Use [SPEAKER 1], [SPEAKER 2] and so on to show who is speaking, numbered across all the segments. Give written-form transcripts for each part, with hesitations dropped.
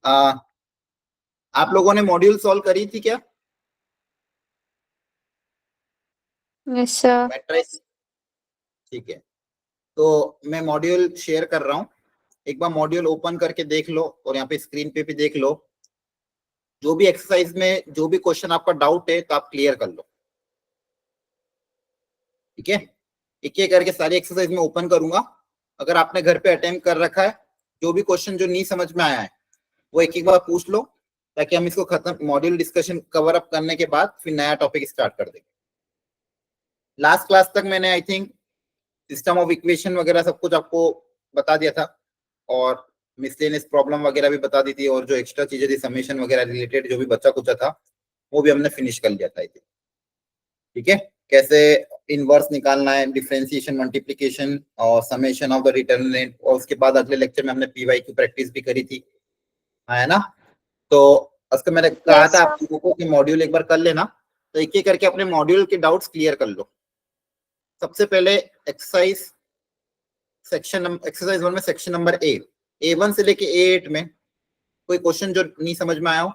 [SPEAKER 1] आप लोगों ने मॉड्यूल सॉल्व करी थी क्या?
[SPEAKER 2] Yes sir.
[SPEAKER 1] मैट्रिक्स, ठीक है। तो मैं मॉड्यूल शेयर कर रहा हूँ, एक बार मॉड्यूल ओपन करके देख लो और यहाँ पे स्क्रीन पे भी देख लो। जो भी एक्सरसाइज में जो भी क्वेश्चन आपका डाउट है तो आप क्लियर कर लो, ठीक है। एक एक करके सारी एक्सरसाइज में ओपन करूंगा। अगर आपने घर पे अटेम्प्ट कर रखा है, जो भी क्वेश्चन जो नहीं समझ में आया है वो एक एक बार पूछ लो, ताकि हम इसको खत्म मॉड्यूल डिस्कशन कवर अप करने के बाद फिर नया टॉपिक स्टार्ट कर देंगे। लास्ट क्लास तक मैंने I think system of equation वगैरह सब कुछ आपको बता दिया था, और मिसलेनियस प्रॉब्लम वगैरह भी बता दी थी, और जो एक्स्ट्रा चीजें थी समेशन वगैरह रिलेटेड जो भी बच्चा कुछ था वो भी हमने फिनिश कर लिया था आई थिंक, ठीक है। कैसे इनवर्स निकालना है, डिफरेंशिएशन, मल्टीप्लिकेशन और समेशन ऑफ द डिटरमिनेंट, और उसके बाद अगले लेक्चर में हमने पीवाई की प्रैक्टिस भी करी थी, है ना। तो उसका मैंने कहा था आप लोगों को कि मॉड्यूल एक बार कर लेना, तो एक एक करके अपने मॉड्यूल के डाउट्स क्लियर कर लो। सबसे पहले एक्सरसाइज एक्सरसाइज 1 में सेक्शन नंबर A1 से लेके A8 में कोई क्वेश्चन जो नहीं समझ में आया हो?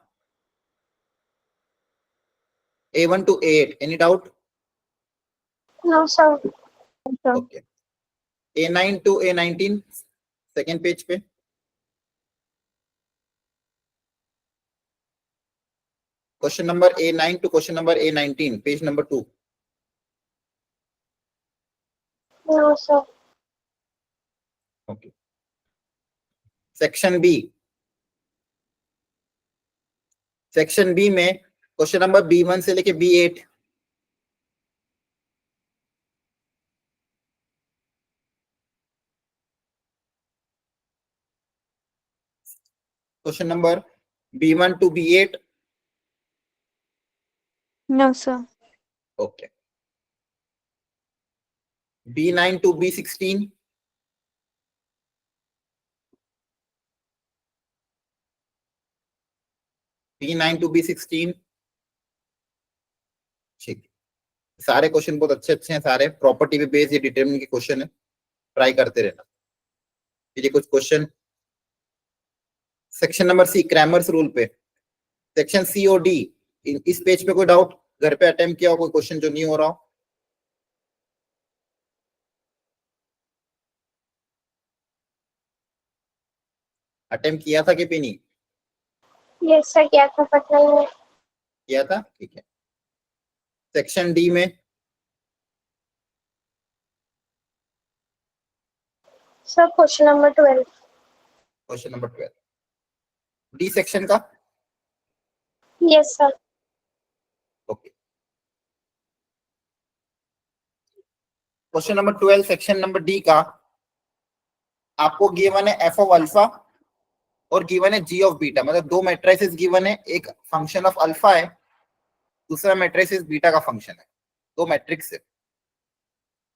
[SPEAKER 1] A1 to A8 any doubt?
[SPEAKER 2] No sir.
[SPEAKER 1] Okay. A9 to A19 second page पे। Question number A9 to question number A19 page number 2।
[SPEAKER 2] No sir.
[SPEAKER 1] Okay. Section B, section B में क्वेश्चन नंबर B1 से लेके B8। Question number B1 to B8।
[SPEAKER 2] No sir.
[SPEAKER 1] Okay. B9 to B16। B9 to B16, ठीक। सारे question बहुत अच्छे अच्छे हैं, सारे प्रॉपर्टी पे बेस्ड ये डिटरमिनेंट के क्वेश्चन है, ट्राई करते रहना। फिर ये कुछ question section number C Cramer's rule पे, सेक्शन C और D, इस पेज पे कोई डाउट? घर पे अटेम्प्ट किया हो कोई क्वेश्चन जो नहीं हो रहा हो? अटेम्प्ट किया था कि भी नहीं
[SPEAKER 2] यस सर, क्या था पता नहीं।
[SPEAKER 1] किया था? ठीक है। सेक्शन D में
[SPEAKER 2] sir question number 12।
[SPEAKER 1] Question number 12 D section का।
[SPEAKER 2] Yes sir.
[SPEAKER 1] Okay. Question number 12 section number D का आपको गिवन है f ऑफ अल्फा और गिवन है g ऑफ बीटा, मतलब दो मैट्रिसेस गिवन है, एक फंक्शन ऑफ अल्फा है, दूसरा मैट्रिसेस बीटा का फंक्शन है, दो मैट्रिक्स है।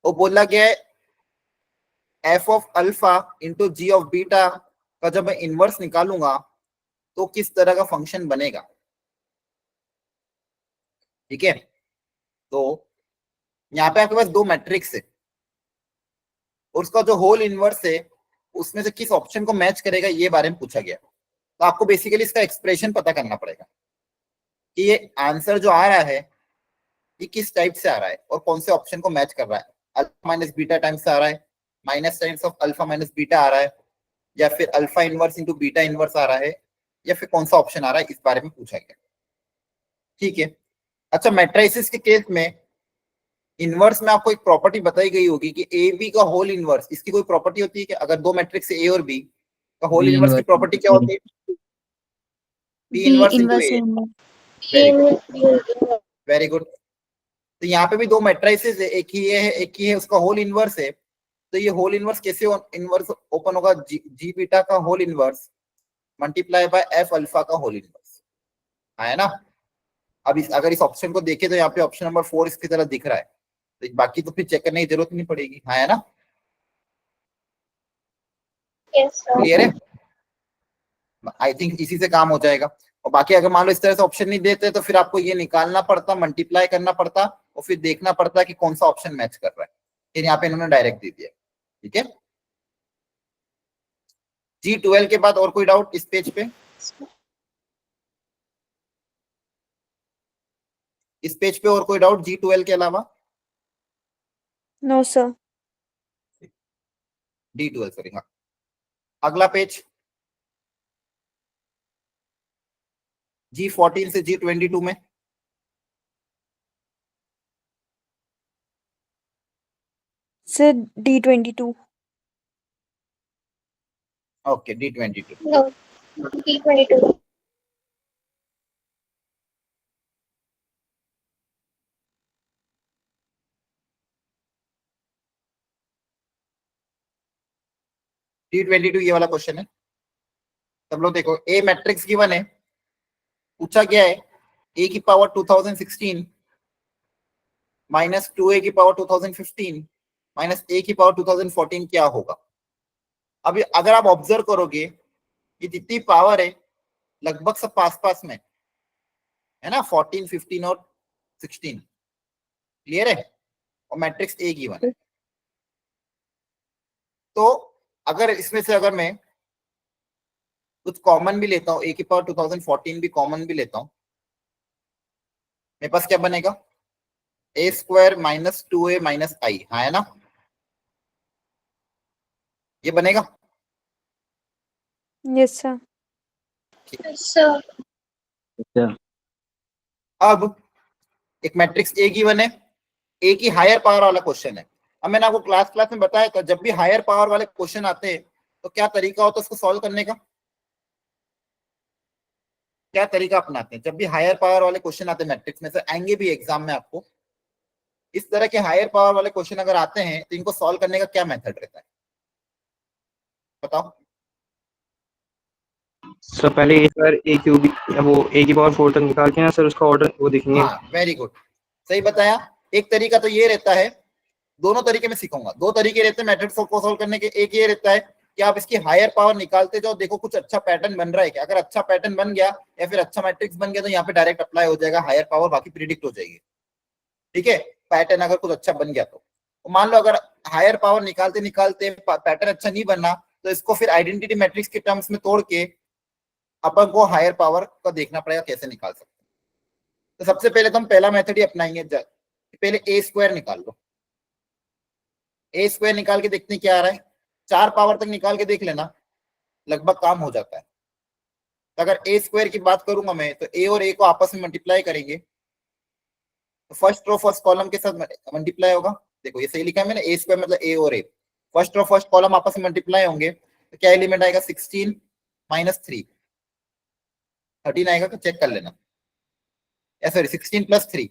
[SPEAKER 1] वो बोला गया है f of alpha into g of beta का जब मैं इनवर्स निकालूंगा तो किस तरह का फंक्शन बनेगा, ठीक है। तो यहाँ पे आपके पास दो मैट्रिक्स है और उसका जो होल इनवर्स है उसमें से किस ऑप्शन को मैच करेगा ये बारे में पूछा गया। तो आपको बेसिकली इसका एक्सप्रेशन पता करना पड़ेगा कि ये आंसर जो आ रहा है ये किस टाइप से आ रहा है और कौन से ऑप्शन को मैच कर रहा है। अल्फा माइनस बीटा टाइम्स से आ रहा है, minus times of alpha minus beta आ रहा है, या फिर alpha inverse into beta inverse आ रहा है, या फिर कौन सा ऑप्शन आ रहा है, इस बारे में पूछा गया, ठीक है। अच्छा, मैट्रिसेस के केस में इनवर्स में आपको एक प्रॉपर्टी बताई गई होगी कि ए बी का होल इनवर्स, इसकी कोई प्रॉपर्टी होती है कि अगर दो मैट्रिक्स ए और बी का होल इनवर्स की प्रॉपर्टी क्या होती है? B inverse into A. Very good. तो यहाँ पे भी दो मैट्रिसेस है, एक ही ये है एक ही है, उसका होल इनवर्स है। तो ये होल इनवर्स कैसे इनवर्स ओपन होगा? जी बीटा का whole inverse multiply by F alpha का होल इनवर्स, है ना। अब अगर इस ऑप्शन को देखें तो यहाँ पे ऑप्शन नंबर 4 इसकी तरह दिख रहा है, तो बाकी तो फिर चेक करने की जरूरत नहीं पड़ेगी, है ना। क्लियर है? आई थिंक इसी से काम हो जाएगा। और बाकी अगर मान लो इस तरह से ऑप्शन नहीं देते तो फिर आपको ये निकालना पड़ता, मल्टीप्लाई करना पड़ता और फिर देखना पड़ता कि कौन सा ऑप्शन मैच कर रहा है। फिर यहाँ पे इन्होंने डायरेक्ट दे दिया, ठीक है। G12 के बाद और कोई डाउट इस पेज पे? इस पेज पे और कोई डाउट G12 के अलावा?
[SPEAKER 2] No sir.
[SPEAKER 1] D12 sorry. हाँ, अगला पेज G14 से G22 में।
[SPEAKER 2] Sir D22।
[SPEAKER 1] Okay, D22।
[SPEAKER 2] No, D22।
[SPEAKER 1] D22 ये वाला क्वेश्चन है। सब लोग देखो, ए मैट्रिक्स गिवन है, पूछा गया है ए की पावर 2016 माइनस 2a की पावर 2015 माइनस a की पावर 2014 क्या होगा। अभी अगर आप ऑब्जर्व करोगे कि जितनी पावर है लगभग सब पास पास में है ना, 14, 15 और 16। क्लियर है? और मैट्रिक्स ए गिवन है। तो अगर इसमें से अगर मैं कुछ कॉमन भी लेता हूँ, ए की पावर 2014 भी कॉमन भी लेता हूँ, मेरे पास क्या बनेगा, ए स्क्वायर माइनस 2a माइनस आई। हाँ है ना, ये बनेगा।
[SPEAKER 2] Yes sir. सर
[SPEAKER 1] अब एक मैट्रिक्स ए गिवन है, ए की हायर पावर वाला क्वेश्चन है। अब मैंने आपको क्लास में बताया था, जब भी हायर पावर वाले क्वेश्चन आते हैं तो क्या तरीका होता है उसको सॉल्व करने का, क्या तरीका अपनाते हैं जब भी हायर पावर वाले क्वेश्चन आते हैं मैट्रिक्स में से, आएंगे भी एग्जाम में आपको। इस तरह के हायर पावर वाले क्वेश्चन अगर आते हैं तो इनको सॉल्व करने का क्या मेथड रहता है, बताओ।
[SPEAKER 3] सर पहले एक बार ए क्यूब वो ए की पावर 4 तक निकाल के ना सर उसका ऑर्डर वो देखेंगे।
[SPEAKER 1] हाँ वेरी गुड, सही बताया। एक तरीका तो ये रहता है, दोनों तरीके में सीखूंगा, दो तरीके रहते हैं मेथड को सॉल्व करने के। एक ये रहता है कि आप इसकी हायर पावर निकालते जाओ, देखो कुछ अच्छा पैटर्न बन रहा है क्या। अगर अच्छा पैटर्न बन गया या फिर अच्छा मैट्रिक्स बन गया तो यहाँ पे डायरेक्ट अप्लाई हो जाएगा हायर पावर, बाकी प्रिडिक्ट हो जाएगी। ठीक है, पैटर्न अगर कुछ अच्छा बन गया तो मान लो अगर हायर पावर निकालते निकालते पैटर्न अच्छा नहीं बनना, तो इसको फिर आइडेंटिटी मैट्रिक्स के टर्म्स में तोड़ के अपन को हायर पावर का देखना पड़ेगा कैसे निकाल सकते हैं। तो सबसे पहले तो हम पहला मेथड ही अपनाएंगे, पहले ए स्क्वायर निकाल लो। ए स्क्वायर निकाल के देखते हैं क्या आ रहा है, 4 पावर तक निकाल के देख लेना, लगभग काम हो जाता है। तो अगर ए स्क्वायर की बात करूंगा मैं, तो ए और ए को आपस में मल्टीप्लाई करेंगे तो फर्स्ट रो फर्स्ट कॉलम के साथ मल्टीप्लाई होगा। देखो ये सही लिखा है मैंने, ए स्क्वायर मतलब ए और ए, फर्स्ट रो फर्स्ट कॉलम आपस में मल्टीप्लाई होंगे तो क्या एलिमेंट आएगा, 16 माइनस 3, 13 आएगा, तो चेक कर लेना। सॉरी 16 प्लस 3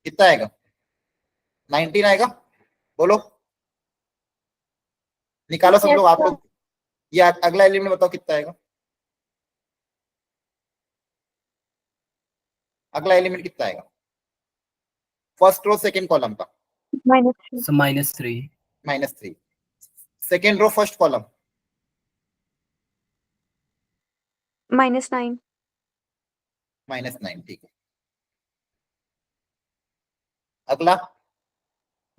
[SPEAKER 1] कितना आएगा, 19 आएगा। बोलो, निकालो सब लोग, आप लोग। ये अगला एलिमेंट बताओ कितना आएगा, अगला एलिमेंट कितना आएगा, फर्स्ट रो सेकंड कॉलम का।
[SPEAKER 4] -3
[SPEAKER 1] -3, सेकंड रो फर्स्ट कॉलम
[SPEAKER 2] -9।
[SPEAKER 1] -9, ठीक है। अगला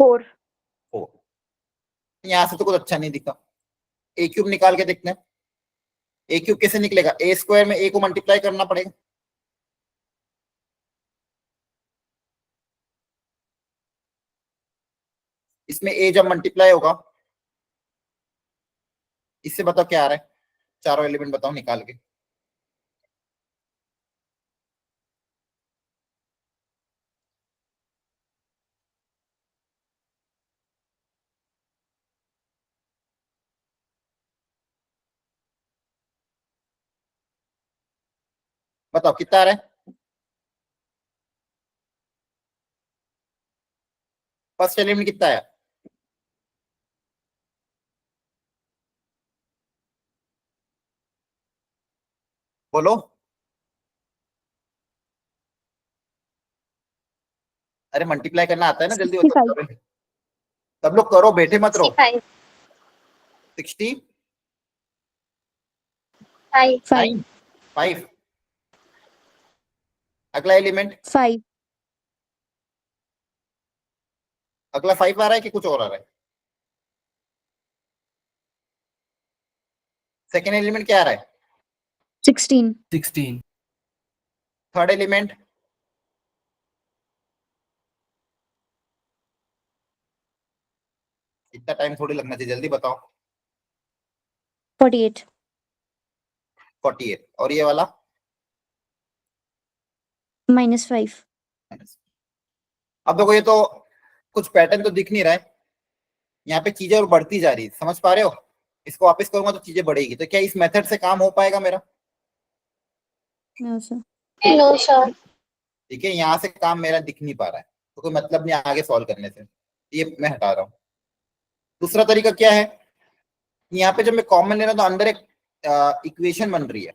[SPEAKER 2] 4।
[SPEAKER 1] 4, यहां से तो कुछ अच्छा नहीं दिखा। ए क्यूब निकाल के देखते हैं, ए क्यूब कैसे निकलेगा, ए स्क्वायर में ए को मल्टीप्लाई करना पड़ेगा। इसमें ए जब मल्टीप्लाई होगा, इससे बताओ क्या आ रहा है, चारों एलिमेंट बताओ निकाल के। बताओ कितना आ रहा है, फर्स्ट एलिमेंट कितना आया, बोलो। अरे मल्टीप्लाई करना आता है ना, जल्दी बताओ। सब लोग करो, बैठे मत रहो। 60 5 5, अगला एलिमेंट,
[SPEAKER 2] 5।
[SPEAKER 1] अगला 5 आ रहा है कि कुछ और आ रहा है, सेकेंड एलिमेंट क्या आ रहा है,
[SPEAKER 2] 16.
[SPEAKER 4] 16.
[SPEAKER 1] थर्ड एलिमेंट इतना टाइम थोड़ी लगना चाहिए, जल्दी बताओ।
[SPEAKER 2] 48.
[SPEAKER 1] 48। और ये वाला
[SPEAKER 2] -5.
[SPEAKER 1] अब देखो ये तो कुछ पैटर्न तो दिख नहीं रहा है, यहाँ पे चीजें और बढ़ती जा रही है, समझ पा रहे हो? इसको वापस करूंगा तो चीजें बढ़ेगी, तो क्या इस मेथड से काम हो पाएगा मेरा?
[SPEAKER 2] No, sir.
[SPEAKER 5] No sir.
[SPEAKER 1] ठीक है, यहाँ से काम मेरा दिख नहीं पा रहा है, तो कोई मतलब नहीं आगे सॉल्व करने से, ये मैं हटा रहा हूँ। दूसरा तरीका क्या है, यहाँ पे जब मैं कॉमन ले रहा हूँ तो अंदर एक इक्वेशन बन रही है,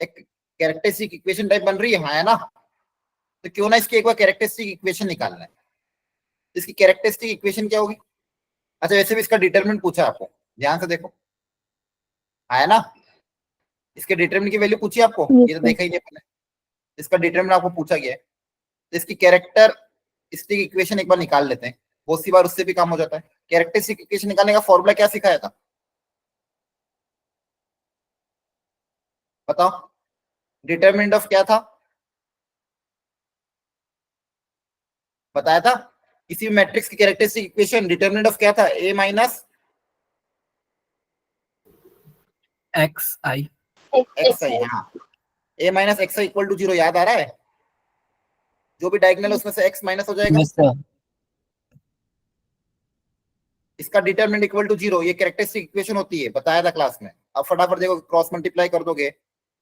[SPEAKER 1] एक कैरेक्टरिस्टिक इक्वेशन टाइप बन रही है, हाँ है ना? तो क्यों ना इसकी एक बार कैरेक्टरिस्टिक इक्वेशन निकालना है। इसकी कैरेक्टरिस्टिक इक्वेशन क्या होगी? अच्छा वैसे भी इसका डिटरमिनेंट पूछा है आपको, ध्यान से देखो, हाँ है ना? इसके डिटरमिनेंट की वैल्यू पूछी आपको,
[SPEAKER 2] Yes,
[SPEAKER 1] ये तो
[SPEAKER 2] sir.
[SPEAKER 1] देखा ही नहीं अपने। इसका डिटरमिनेंट आपको पूछा गया है, तो इसकी कैरेक्टरिस्टिक इक्वेशन एक बार निकाल लेते हैं, बहुत सी बार उससे भी काम हो जाता है। कैरेक्टरिस्टिक इक्वेशन निकालने का फॉर्मूला क्या सिखाया था, बताओ? डिटरमिनेंट ऑफ क्या था, बताया था? किसी भी मैट्रिक्स की कैरेक्टरिस्टिक इक्वेशन डिटरमिनेंट ऑफ क्या था, ए माइनस
[SPEAKER 4] XI.
[SPEAKER 1] एक्स आई। हाँ, A minus X I equal to 0, याद आ रहा है? जो भी डायगोनल है उसमें से एक्स माइनस हो जाएगा।
[SPEAKER 4] Yes, sir.
[SPEAKER 1] इसका डिटरमिनेंट इक्वल टू 0, ये कैरेक्टरिस्टिक इक्वेशन होती है, बताया था क्लास में। अब फटाफट देखो, क्रॉस मल्टीप्लाई कर दोगे,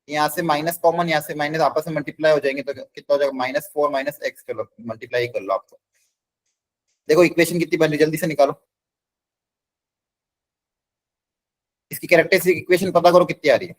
[SPEAKER 1] यहाँ से माइनस कॉमन, यहाँ से माइनस आपस में मल्टीप्लाई हो जाएंगे, तो कितना हो जाएगा, -4 माइनस एक्स, चलो मल्टीप्लाई कर लो आप तो। देखो इक्वेशन कितनी बन रही, जल्दी से निकालो। इसकी कैरेक्टरिस्टिक इक्वेशन पता करो कितनी आ रही है।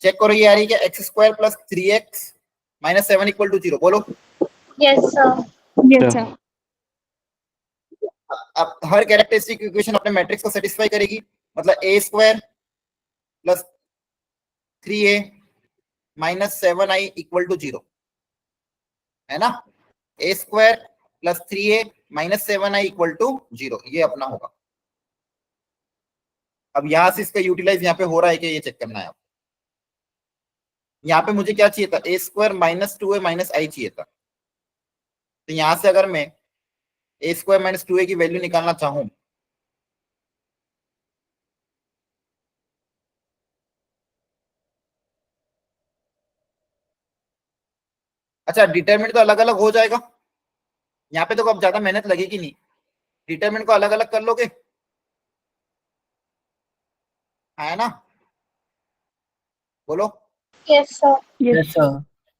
[SPEAKER 1] चेक करो, ये आ रही है क्या, x² + 3x - 7 = 0, बोलो।
[SPEAKER 5] Yes sir.
[SPEAKER 2] Yes, sir.
[SPEAKER 1] अब हर कैरेक्टरिस्टिक इक्वेशन अपने मैट्रिक्स को सेटिस्फाई करेगी, मतलब a² + 3a - 7i = 0, है ना? a² + 3a - 7i = 0, ये अपना होगा। अब यहां से इसका यूटिलाइज यहाँ पे हो रहा है कि ये चेक करना है आपको। यहाँ पे मुझे क्या चाहिए था, a² - 2a - i चाहिए था, तो यहां से अगर मैं a² - 2a की वैल्यू निकालना चाहूं, अच्छा डिटरमिनेंट तो अलग अलग हो जाएगा, यहाँ पे तो अब ज्यादा मेहनत लगेगी नहीं, डिटरमिनेंट को अलग अलग कर लोगे, है ना? बोलो।
[SPEAKER 5] Yes sir.
[SPEAKER 4] Yes, sir.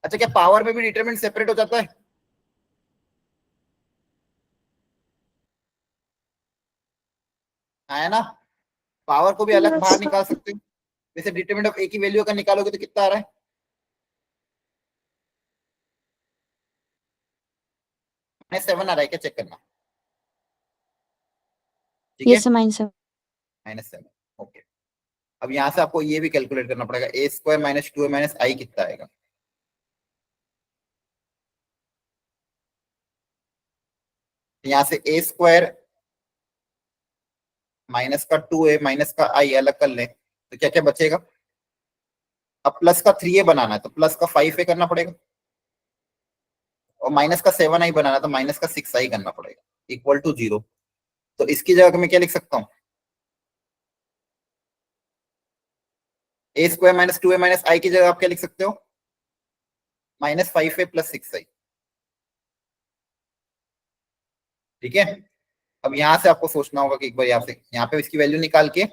[SPEAKER 1] अच्छा क्या पावर में भी डिटरमिनेंट सेपरेट हो जाता है? है ना? पावर को भी अलग बाहर निकाल सकते हो। जैसे डिटरमिनेंट ऑफ ए की वैल्यू अगर निकालोगे तो कितना आ रहा है, -7 आ रहा है क्या, चेक करना। ठीक है,
[SPEAKER 2] Yes, sir. -7.
[SPEAKER 1] -7। ओके, अब यहाँ से आपको ये भी कैलकुलेट करना पड़ेगा, a² - 2a - i कितना आएगा। यहाँ से a² माइनस का 2a माइनस का i अलग कर लें तो क्या क्या बचेगा। अब प्लस का 3a बनाना है तो प्लस का 5a करना पड़ेगा, और माइनस का 7i बनाना तो माइनस का 6i करना पड़ेगा, इक्वल टू 0। तो इसकी जगह मैं क्या लिख सकता हूँ, a² - 2a - i की जगह आप क्या लिख सकते हो, -5a + 6i। ठीक है, अब यहां से आपको सोचना होगा कि एक बार यहाँ पे इसकी वैल्यू निकाल के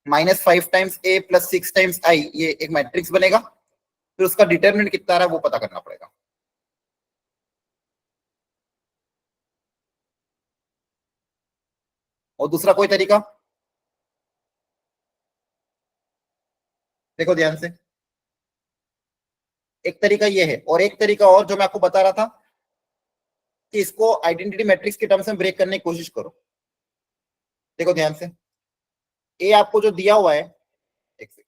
[SPEAKER 1] -5 टाइम्स a + 6 टाइम्स i, ये एक मैट्रिक्स बनेगा, फिर उसका डिटरमिनेंट कितना आ रहा है वो पता करना पड़ेगा। और दूसरा कोई तरीका, देखो ध्यान से, एक तरीका ये है, और एक तरीका और जो मैं आपको बता रहा था कि इसको आइडेंटिटी मैट्रिक्स के टर्म्स में ब्रेक करने की कोशिश करो। देखो ध्यान से, ए आपको जो दिया हुआ है, एक सेकंड,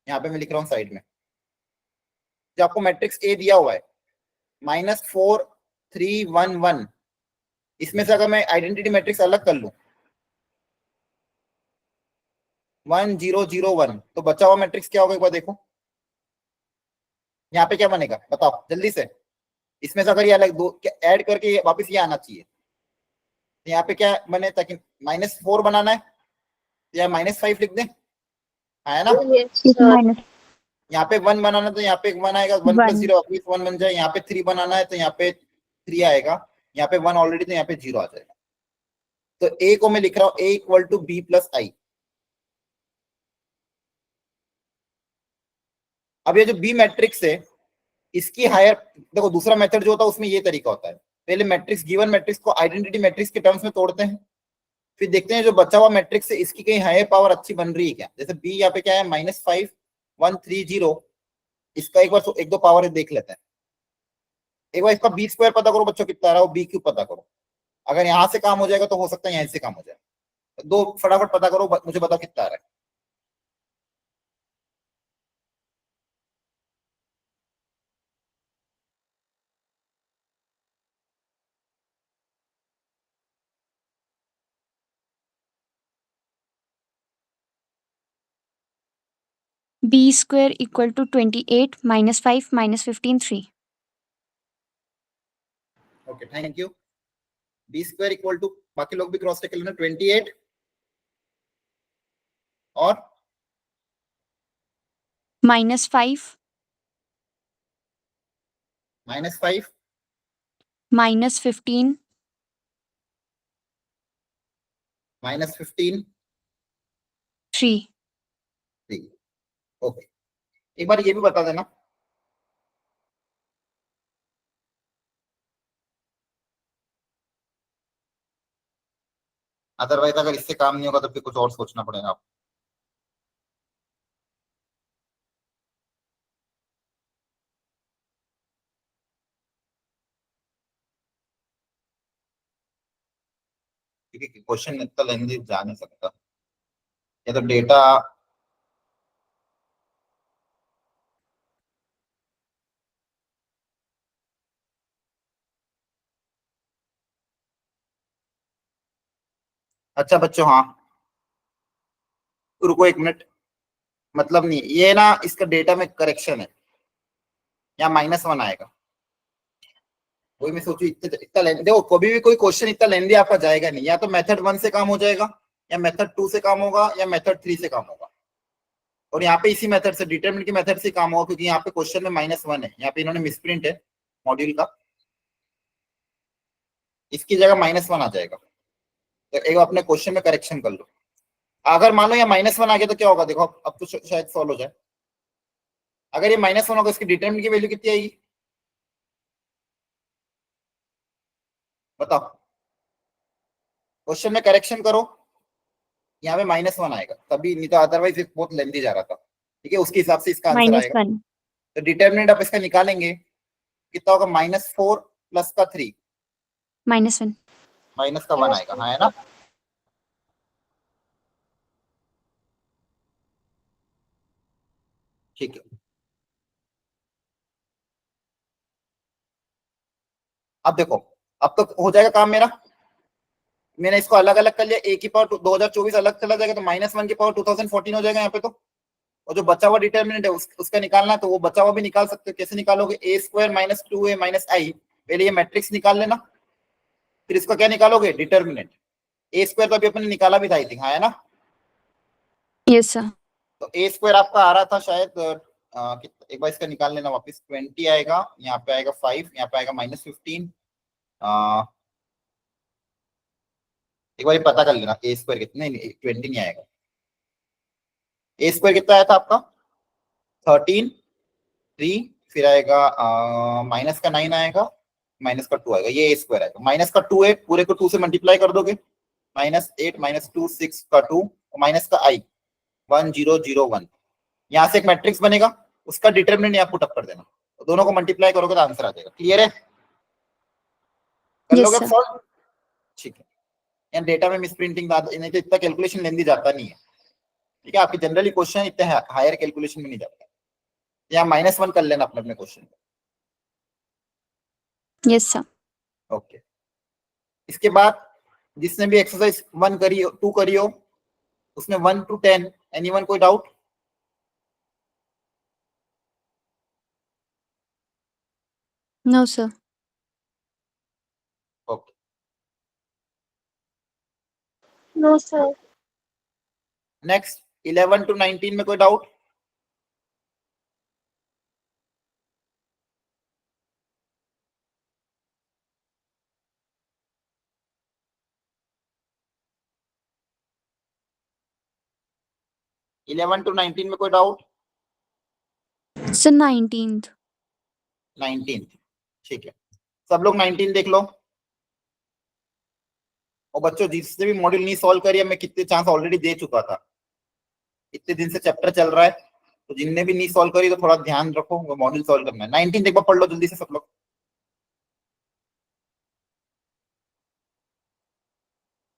[SPEAKER 1] यहाँ पे मैं लिख रहा हूं साइड में, जो आपको मैट्रिक्स ए दिया हुआ है -4 3 1 1, इसमें से अगर मैं आइडेंटिटी मैट्रिक्स अलग कर लूं 1 0 0 1, तो बचा हुआ मैट्रिक्स क्या होगा एक बार देखो। यहाँ पे क्या बनेगा बताओ जल्दी से, इसमें से अगर ये अलग दो ऐड करके वापस ये आना चाहिए, तो यहाँ पे क्या बने, ताकि -4 बनाना है या -5 लिख दें, है ना।
[SPEAKER 5] Yes, sir.
[SPEAKER 2] माइनस
[SPEAKER 1] यहाँ पे 1 बनाना तो यहाँ पे 1 आएगा, 1
[SPEAKER 2] One.
[SPEAKER 1] + 0 वापस 1 बन जाए। यहाँ पे 3 बनाना है तो यहाँ पे 3 आएगा, यहाँ पे 1 ऑलरेडी, तो यहाँ पे 0 आ जाएगा। तो ए को मैं लिख रहा हूँ a = b + i। अब ये जो बी मैट्रिक्स है इसकी हायर, देखो दूसरा मेथड जो होता है उसमें ये तरीका होता है, पहले मैट्रिक्स गिवन मैट्रिक्स को आइडेंटिटी मैट्रिक्स के टर्म्स में तोड़ते हैं, फिर देखते हैं जो बचा हुआ मैट्रिक्स है इसकी कहीं हायर पावर अच्छी बन रही है क्या। जैसे बी यहाँ पे क्या है -5 1 3 0, इसका एक बार एक दो पावर देख लेते हैं। एक बार इसका b² पता करो बच्चों कितना आ रहा है, b³ पता करो। अगर यहाँ से काम हो जाएगा तो हो सकता है यहाँ से काम हो जाए। दो फटाफट पता करो, मुझे बताओ कितना आ रहा है।
[SPEAKER 2] b² = 28 -5 -15 3।
[SPEAKER 1] Okay thank you. b² = बाकी लोग भी क्रॉस चेक कर लेना, 28 और
[SPEAKER 2] -5
[SPEAKER 1] -5
[SPEAKER 2] -15
[SPEAKER 1] -15
[SPEAKER 2] 3।
[SPEAKER 1] 3। ओके एक बार ये भी बता देना, अदरवाइज अगर इससे काम नहीं होगा तो फिर कुछ और सोचना पड़ेगा आपको। क्योंकि क्वेश्चन इतना लेंदी जा नहीं सकता, ये तो डेटा अच्छा बच्चों, हाँ रुको 1 मिनट, मतलब नहीं ये ना, इसका डेटा में करेक्शन है, यहाँ -1 आएगा। वही मैं सोचू इतना लेंदी, देखो कभी भी कोई क्वेश्चन इतना लेंदी आपका जाएगा नहीं, या तो मेथड 1 से काम हो जाएगा, या मेथड 2 से काम होगा, या मेथड 3 से काम होगा। और यहाँ पे इसी मेथड से, डिटरमिनेंट की मेथड से काम होगा, क्योंकि यहाँ पे क्वेश्चन में -1 है, यहाँ पे इन्होंने मिसप्रिंट है मॉड्यूल का, इसकी जगह -1 आ जाएगा। तो एक अपने क्वेश्चन में करेक्शन कर लो। अगर मान लो यहाँ -1 आ गया तो क्या होगा, देखो अब तो शायद सॉल्व हो जाए। अगर ये -1 होगा इसकी डिटरमिनेंट की वैल्यू कितनी आएगी बताओ। क्वेश्चन में करेक्शन करो, यहाँ पे -1 आएगा तभी, नहीं तो अदरवाइज बहुत लेंदी जा रहा था। ठीक है, उसके हिसाब से इसका आंसर आएगा।
[SPEAKER 2] -1
[SPEAKER 1] तो डिटरमिनेंट आप इसका निकालेंगे, कितना होगा, -4 + 3
[SPEAKER 2] -1
[SPEAKER 1] -1 आएगा, हाँ है ना। ठीक है, अब देखो अब तो हो जाएगा काम मेरा। मैंने इसको अलग अलग कर लिया, ए की पावर 2024 अलग चला जाएगा, तो -1 की पावर 2014 हो जाएगा यहाँ पे। तो और जो बचा हुआ डिटरमिनेंट है उसका निकालना है, तो वो बचा हुआ भी निकाल सकते हो। कैसे निकालोगे, a² - 2a - i, पहले ये मैट्रिक्स निकाल लेना, फिर इसका क्या निकालोगे, डिटरमिनेंट। a² तो अभी अपने निकाला भी था आई थिंक, हाँ है ना।
[SPEAKER 2] Yes sir.
[SPEAKER 1] तो a² आपका आ रहा था शायद एक बार इसका निकाल लेना वापस, 20 आएगा, यहाँ पे आएगा 5, यहाँ पे आएगा -15। एक बार पता कर लेना a² कितना, नहीं 20 नहीं आएगा। a² कितना आया था आपका, 13 3, फिर आएगा माइनस का 9 आएगा, माइनस का 2 आएगा, ये a² आएगा। -2 है, पूरे को 2 से मल्टीप्लाई कर दोगे, -8 - 2 6 का 2, माइनस का आई 1001, यहाँ से एक मैट्रिक्स बनेगा, उसका डिटरमिनेंट यहाँ पुट अप कर देना, तो दोनों को मल्टीप्लाई करोगे तो आंसर आ जाएगा। क्लियर है? कर
[SPEAKER 2] Yes,
[SPEAKER 1] लोगे
[SPEAKER 2] sir.
[SPEAKER 1] सॉल्व? ठीक है। यहाँ डेटा में मिसप्रिंटिंग नहीं तो इतना कैलकुलेशन लेंदी जाता नहीं है, ठीक है। आपके जनरली क्वेश्चन इतने हायर कैलकुलेशन में नहीं जाता। यहाँ -1 कर लेना अपने अपने क्वेश्चन।
[SPEAKER 2] Yes, sir.
[SPEAKER 1] ओके। इसके बाद जिसने भी एक्सरसाइज 1 करी हो 2 करी हो, उसमें 1 to 10 एनीवन कोई doubt?
[SPEAKER 2] No, sir.
[SPEAKER 1] Okay.
[SPEAKER 5] No, sir.
[SPEAKER 1] Next 11 to 19 में कोई डाउट? इलेवन टू 19 में कोई डाउट?
[SPEAKER 2] Sir, 19th.
[SPEAKER 1] 19, ठीक है। सब लोग 19 देख लो। और बच्चों जिसने भी मॉड्यूल नहीं सॉल्व करी है, मैं कितने चांस ऑलरेडी दे चुका था, इतने दिन से चैप्टर चल रहा है, तो जिनने भी नहीं सॉल्व करी तो थोड़ा ध्यान रखो, वो मॉड्यूल सॉल्व करना है। 19 एक बार पढ़ लो जल्दी से सब लोग।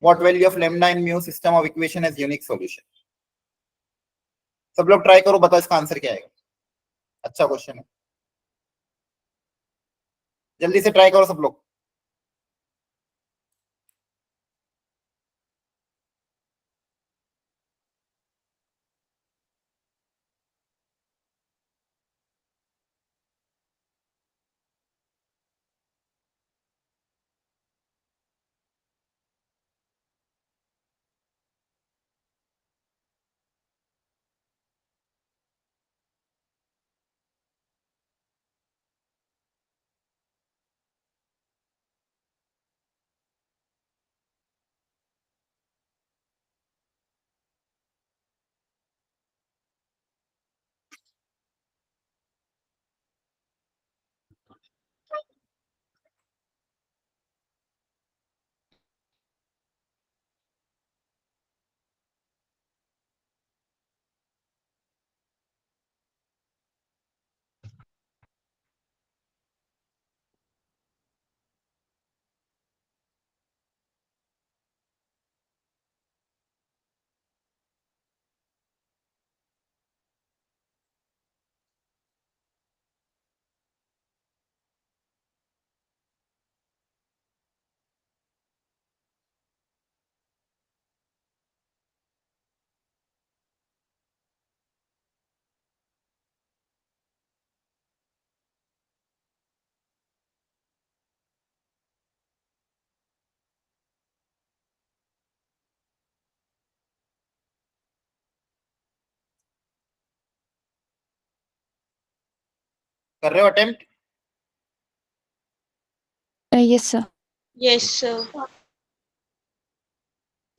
[SPEAKER 1] What value of lambda in mu system of equation as unique solution? सब लोग ट्राई करो, बताओ इसका आंसर क्या आएगा। अच्छा क्वेश्चन है, जल्दी से ट्राई करो सब लोग। कर रहे हो attempt?
[SPEAKER 2] Yes, sir.
[SPEAKER 5] Yes, sir.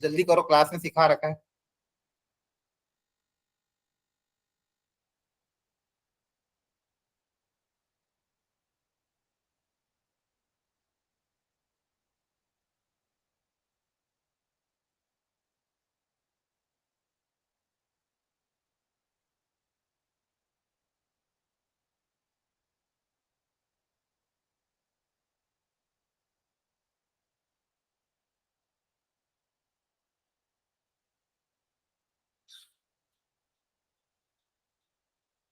[SPEAKER 1] जल्दी करो, क्लास में सिखा रखा है।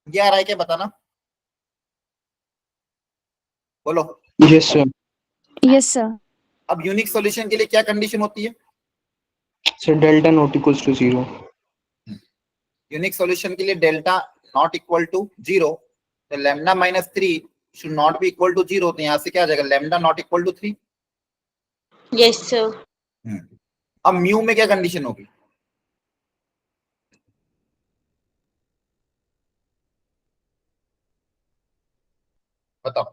[SPEAKER 1] क्या आ रहा है क्या बताना, बोलो।
[SPEAKER 3] Yes, sir.
[SPEAKER 2] Yes, sir.
[SPEAKER 1] अब यूनिक सॉल्यूशन के लिए क्या कंडीशन होती है?
[SPEAKER 3] So delta not equals to 0.
[SPEAKER 1] Unique solution के लिए डेल्टा नॉट इक्वल टू 0, तो lambda -3 should not be equal to 0, तो यहाँ से क्या आ जाएगा, lambda not equal to 3।
[SPEAKER 5] Yes, sir.
[SPEAKER 1] अब म्यू में क्या कंडीशन होगी? बताओ।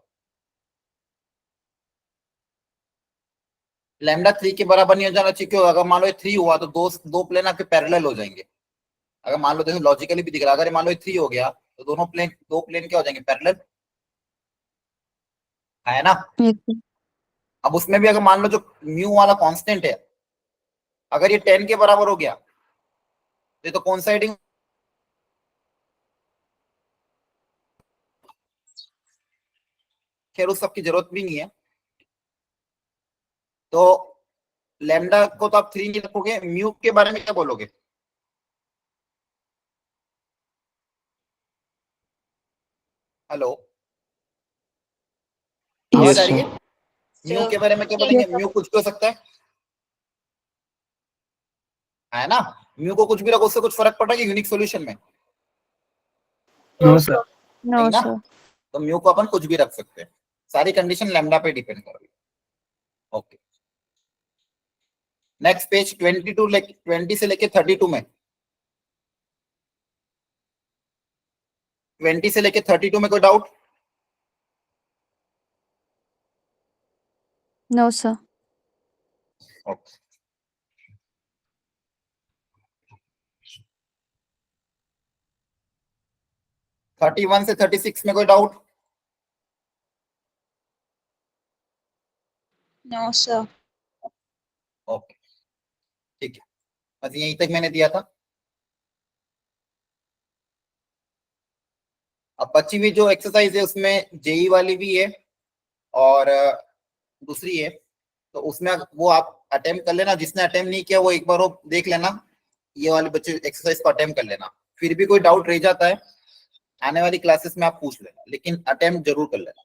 [SPEAKER 1] लैम्डा 3 के बराबर नहीं हो जाना चाहिए, क्यों? अगर मान लो 3 हुआ तो दो प्लेन आपके पैरेलल हो जाएंगे। अगर मान लो, देखो लॉजिकली भी दिख रहा है, अगर मान लो 3 हो गया तो दो प्लेन क्या हो जाएंगे, पैरेलल है ना।
[SPEAKER 2] Yes, sir.
[SPEAKER 1] अब उसमें भी अगर मान लो जो म्यू वाला कांस्टेंट है, अगर ये 10 के बराबर हो गया ये तो कोइंसाइडिंग खैर उस सब की जरूरत भी नहीं है। तो लैम्डा को तो आप 3 नहीं रखोगे, म्यू के बारे में क्या बोलोगे? हेलो, आवाज
[SPEAKER 3] Yes,
[SPEAKER 1] आ रही
[SPEAKER 3] sir.
[SPEAKER 1] है? म्यू के बारे में क्या बोलेंगे? म्यू कुछ भी हो सकता है ना? म्यू को कुछ भी रखो, उससे कुछ फर्क पड़ रहा है यूनिक सॉल्यूशन में?
[SPEAKER 4] No, sir.
[SPEAKER 2] No,
[SPEAKER 1] नहीं ना?
[SPEAKER 2] sir.
[SPEAKER 1] तो म्यू को अपन कुछ भी रख सकते हैं, सारी कंडीशन लैम्डा पे डिपेंड कर रही है। ओके, नेक्स्ट पेज 20 से लेके 32 में, 20 से लेके 32 में कोई doubt?
[SPEAKER 2] No, sir.
[SPEAKER 1] Okay, thirty 31 से 36 में कोई डाउट?
[SPEAKER 5] No, sir.
[SPEAKER 1] ओके, ठीक है, बस यहीं तक मैंने दिया था। अब बची हुई जो एक्सरसाइज है उसमें जेई वाली भी है और दूसरी है, तो उसमें वो आप अटेम्प्ट कर लेना। जिसने अटेम्प्ट नहीं किया वो एक बार वो देख लेना, ये वाले बच्चे एक्सरसाइज को अटेम्प्ट कर लेना। फिर भी कोई डाउट रह जाता है आने वाली क्लासेस में आप पूछ लेना, लेकिन अटेम्प्ट जरूर कर लेना।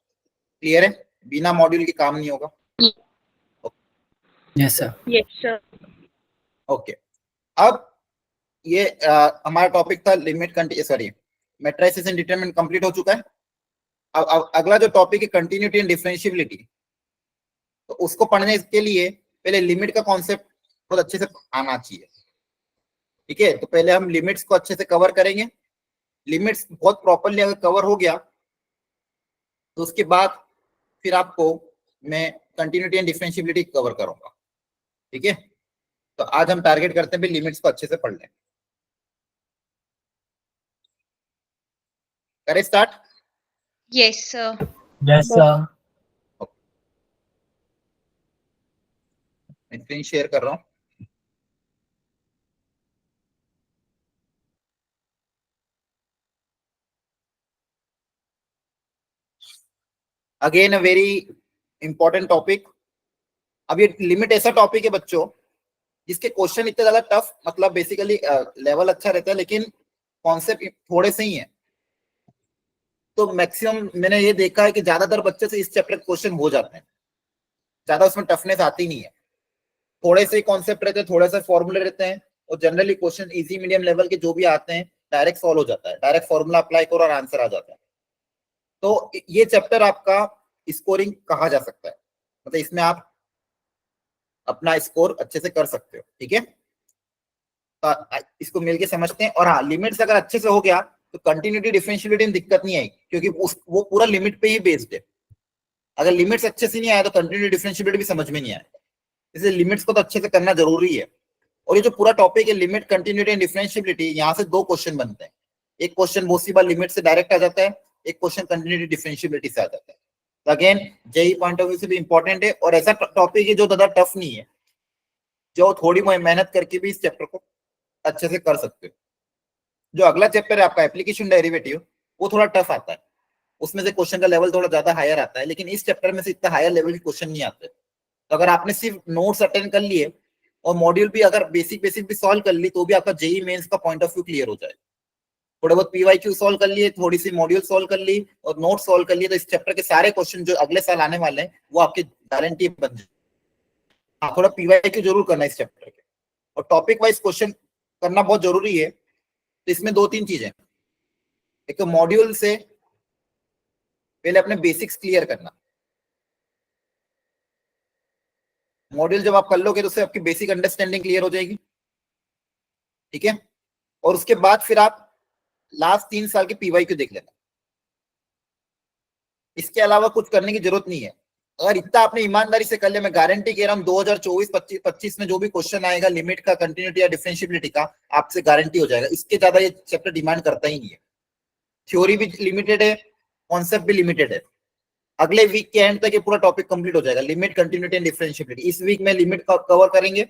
[SPEAKER 1] क्लियर है? बिना मॉड्यूल के काम नहीं होगा।
[SPEAKER 4] Yes, sir.
[SPEAKER 5] Yes, sir.
[SPEAKER 1] Okay, अब ये हमारा टॉपिक था limit sorry matrices and determinant complete हो चुका है। अब अगला जो टॉपिक है कंटिन्यूटी एंड डिफरेंशिएबिलिटी, तो उसको पढ़ने के लिए पहले लिमिट का कॉन्सेप्ट बहुत अच्छे से आना चाहिए। ठीक है, तो पहले हम लिमिट्स को अच्छे से कवर करेंगे। लिमिट्स बहुत प्रॉपरली अगर कवर हो गया तो उसके बाद फिर आपको मैं कंटिन्यूटी एंड डिफरेंशिएबिलिटी कवर करूंगा। ठीक है, तो आज हम टारगेट करते हैं भी लिमिट्स को अच्छे से पढ़ लें। करें start?
[SPEAKER 5] Yes, sir.
[SPEAKER 4] Yes, sir.
[SPEAKER 1] मैं स्क्रीन शेयर कर रहा हूं। Again a very important topic. अब ये लिमिट ऐसा टॉपिक है बच्चों जिसके क्वेश्चन इतने ज्यादा टफ, मतलब बेसिकली लेवल अच्छा रहता है लेकिन कॉन्सेप्ट थोड़े से ही है। तो मैक्सिमम मैंने ये देखा है कि ज्यादातर बच्चे से इस चैप्टर क्वेश्चन हो जाते हैं, ज्यादा उसमें टफनेस आती नहीं है। थोड़े से कॉन्सेप्ट रहते हैं, थोड़े से फॉर्मूले रहते हैं, और generally question easy medium level के जो भी आते हैं डायरेक्ट सॉल्व हो जाता है, डायरेक्ट फॉर्मूला अप्लाई करो और आंसर आ जाता है। तो ये चैप्टर आपका स्कोरिंग कहा जा सकता है, मतलब इसमें आप अपना स्कोर अच्छे से कर सकते हो। ठीक है, तो इसको मिलके समझते हैं। और हाँ, लिमिट्स अगर अच्छे से हो गया तो कंटिन्यूटी डिफरेंशिएबिलिटी में दिक्कत नहीं आएगी, क्योंकि वो पूरा लिमिट पे ही बेस्ड है। अगर लिमिट्स अच्छे से नहीं आया तो कंटिन्यूटी डिफरेंशिएबिलिटी भी समझ में नहीं आए, इसलिए लिमिट्स को तो अच्छे से करना जरूरी है। और ये जो पूरा टॉपिक है लिमिट, कंटिन्यूटी एंड डिफरेंशिएबिलिटी, यहाँ से 2 क्वेश्चन बनते हैं। एक क्वेश्चन बहुत सी बार लिमिट से डायरेक्ट आ जाता है, एक क्वेश्चन कंटिन्यूटी डिफरेंशिएबिलिटी से आ जाता है। तो again JEE point of view से भी इंपॉर्टेंट है, और ऐसा टॉपिक है जो ज्यादा टफ नहीं है, जो थोड़ी मेहनत करके भी इस चैप्टर को अच्छे से कर सकते हो। जो अगला चैप्टर है आपका एप्लीकेशन डेरिवेटिव, वो थोड़ा टफ आता है, उसमें से क्वेश्चन का लेवल थोड़ा ज्यादा हायर आता है, लेकिन इस चैप्टर में से इतना हायर लेवल के क्वेश्चन नहीं आते। तो अगर आपने सिर्फ नोट्स अटेंड कर लिए और मॉड्यूल भी अगर बेसिक भी सॉल्व कर ली, तो भी आपका जेई मेंस का पॉइंट ऑफ व्यू क्लियर हो जाए। थोड़े बहुत पीवाईक्यू सॉल्व कर लिए, थोड़ी सी मॉड्यूल सॉल्व कर ली और नोट सॉल्व कर लिए, तो इस चैप्टर के सारे क्वेश्चन जो अगले साल आने वाले हैं वो आपके गारंटी बन जाए। हाँ, थोड़ा पीवाईक्यू जरूर करना इस चैप्टर के, और टॉपिक वाइज क्वेश्चन करना बहुत जरूरी है। तो इसमें 2-3 चीजें, एक तो मॉड्यूल से पहले अपने बेसिक्स क्लियर करना। मॉड्यूल जब आप कर लोगे तो उससे आपकी बेसिक अंडरस्टैंडिंग क्लियर हो जाएगी। ठीक है, और उसके बाद फिर आप लास्ट 3 साल के पीवाईक्यू देख लेना। इसके अलावा कुछ करने की जरूरत नहीं है। अगर इतना आपने ईमानदारी से कर लिया, मैं गारंटी कह रहा हूँ 2024-25 में जो भी क्वेश्चन आएगा लिमिट का, कंटिन्यूटी या डिफरेंशिएबिलिटी का, आपसे गारंटी हो जाएगा। इसके ज्यादा ये चैप्टर डिमांड करता ही नहीं है। थ्योरी भी लिमिटेड है, कॉन्सेप्ट भी लिमिटेड है। अगले वीक के एंड तक ये पूरा टॉपिक कंप्लीट हो जाएगा, लिमिट, कंटिन्यूटी एंड डिफरेंशिएबिलिटी। इस वीक में लिमिट का कवर करेंगे,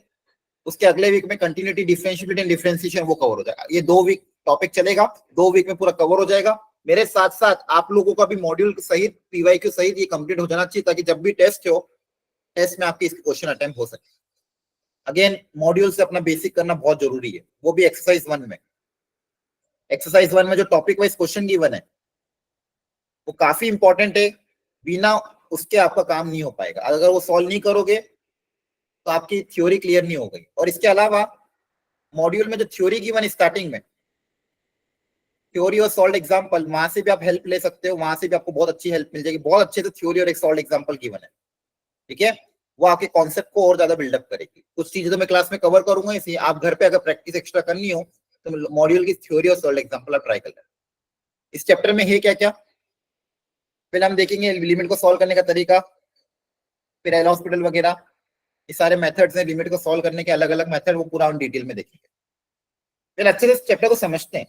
[SPEAKER 1] उसके अगले वीक में कंटिन्यूटी, डिफरेंशिएबिलिटी एंड डिफरेंशिएशन वो कवर हो जाएगा। ये 2 वीक टॉपिक चलेगा, 2 वीक में पूरा कवर हो जाएगा। मेरे साथ साथ आप लोगों का भी मॉड्यूल सहित पीवाईक्यू सहित ये कंप्लीट हो जाना चाहिए, ताकि जब भी टेस्ट हो, टेस्ट में आपके इसके क्वेश्चन अटेम्प्ट हो सके। अगेन मॉड्यूल से अपना बेसिक करना बहुत जरूरी है, वो भी एक्सरसाइज 1 में। एक्सरसाइज 1 में जो टॉपिक वाइज क्वेश्चन गिवन है वो काफी इंपॉर्टेंट है, बिना उसके आपका काम नहीं हो पाएगा। अगर वो सॉल्व नहीं करोगे तो आपकी थ्योरी क्लियर नहीं हो गई। और इसके अलावा मॉड्यूल में जो थ्योरी गिवन स्टार्टिंग में, थ्योरी और सॉल्व एग्जांपल, वहां से भी आप हेल्प ले सकते हो, वहां से भी आपको बहुत अच्छी हेल्प मिल जाएगी। बहुत अच्छे से थ्योरी और एक सॉल्व एग्जांपल गिवन है, ठीक है। वो आपके कॉन्सेप्ट को और ज्यादा बिल्डअप करेगी। कुछ चीजें तो मैं क्लास में कवर करूंगा, इसलिए आप घर पे अगर प्रैक्टिस एक्स्ट्रा करनी हो तो मॉड्यूल की थ्योरी और सॉल्व एग्जांपल आप ट्राई कर लेना। इस चैप्टर में है क्या क्या, पहले हम देखेंगे लिमिट को सॉल्व करने का तरीका, फिर एल हॉस्पिटल वगैरह, ये सारे मेथड्स हैं लिमिट को सॉल्व करने के, अलग अलग मेथड, वो पूरा हम डिटेल में देखेंगे। फिर अच्छे से इस चैप्टर को समझते हैं,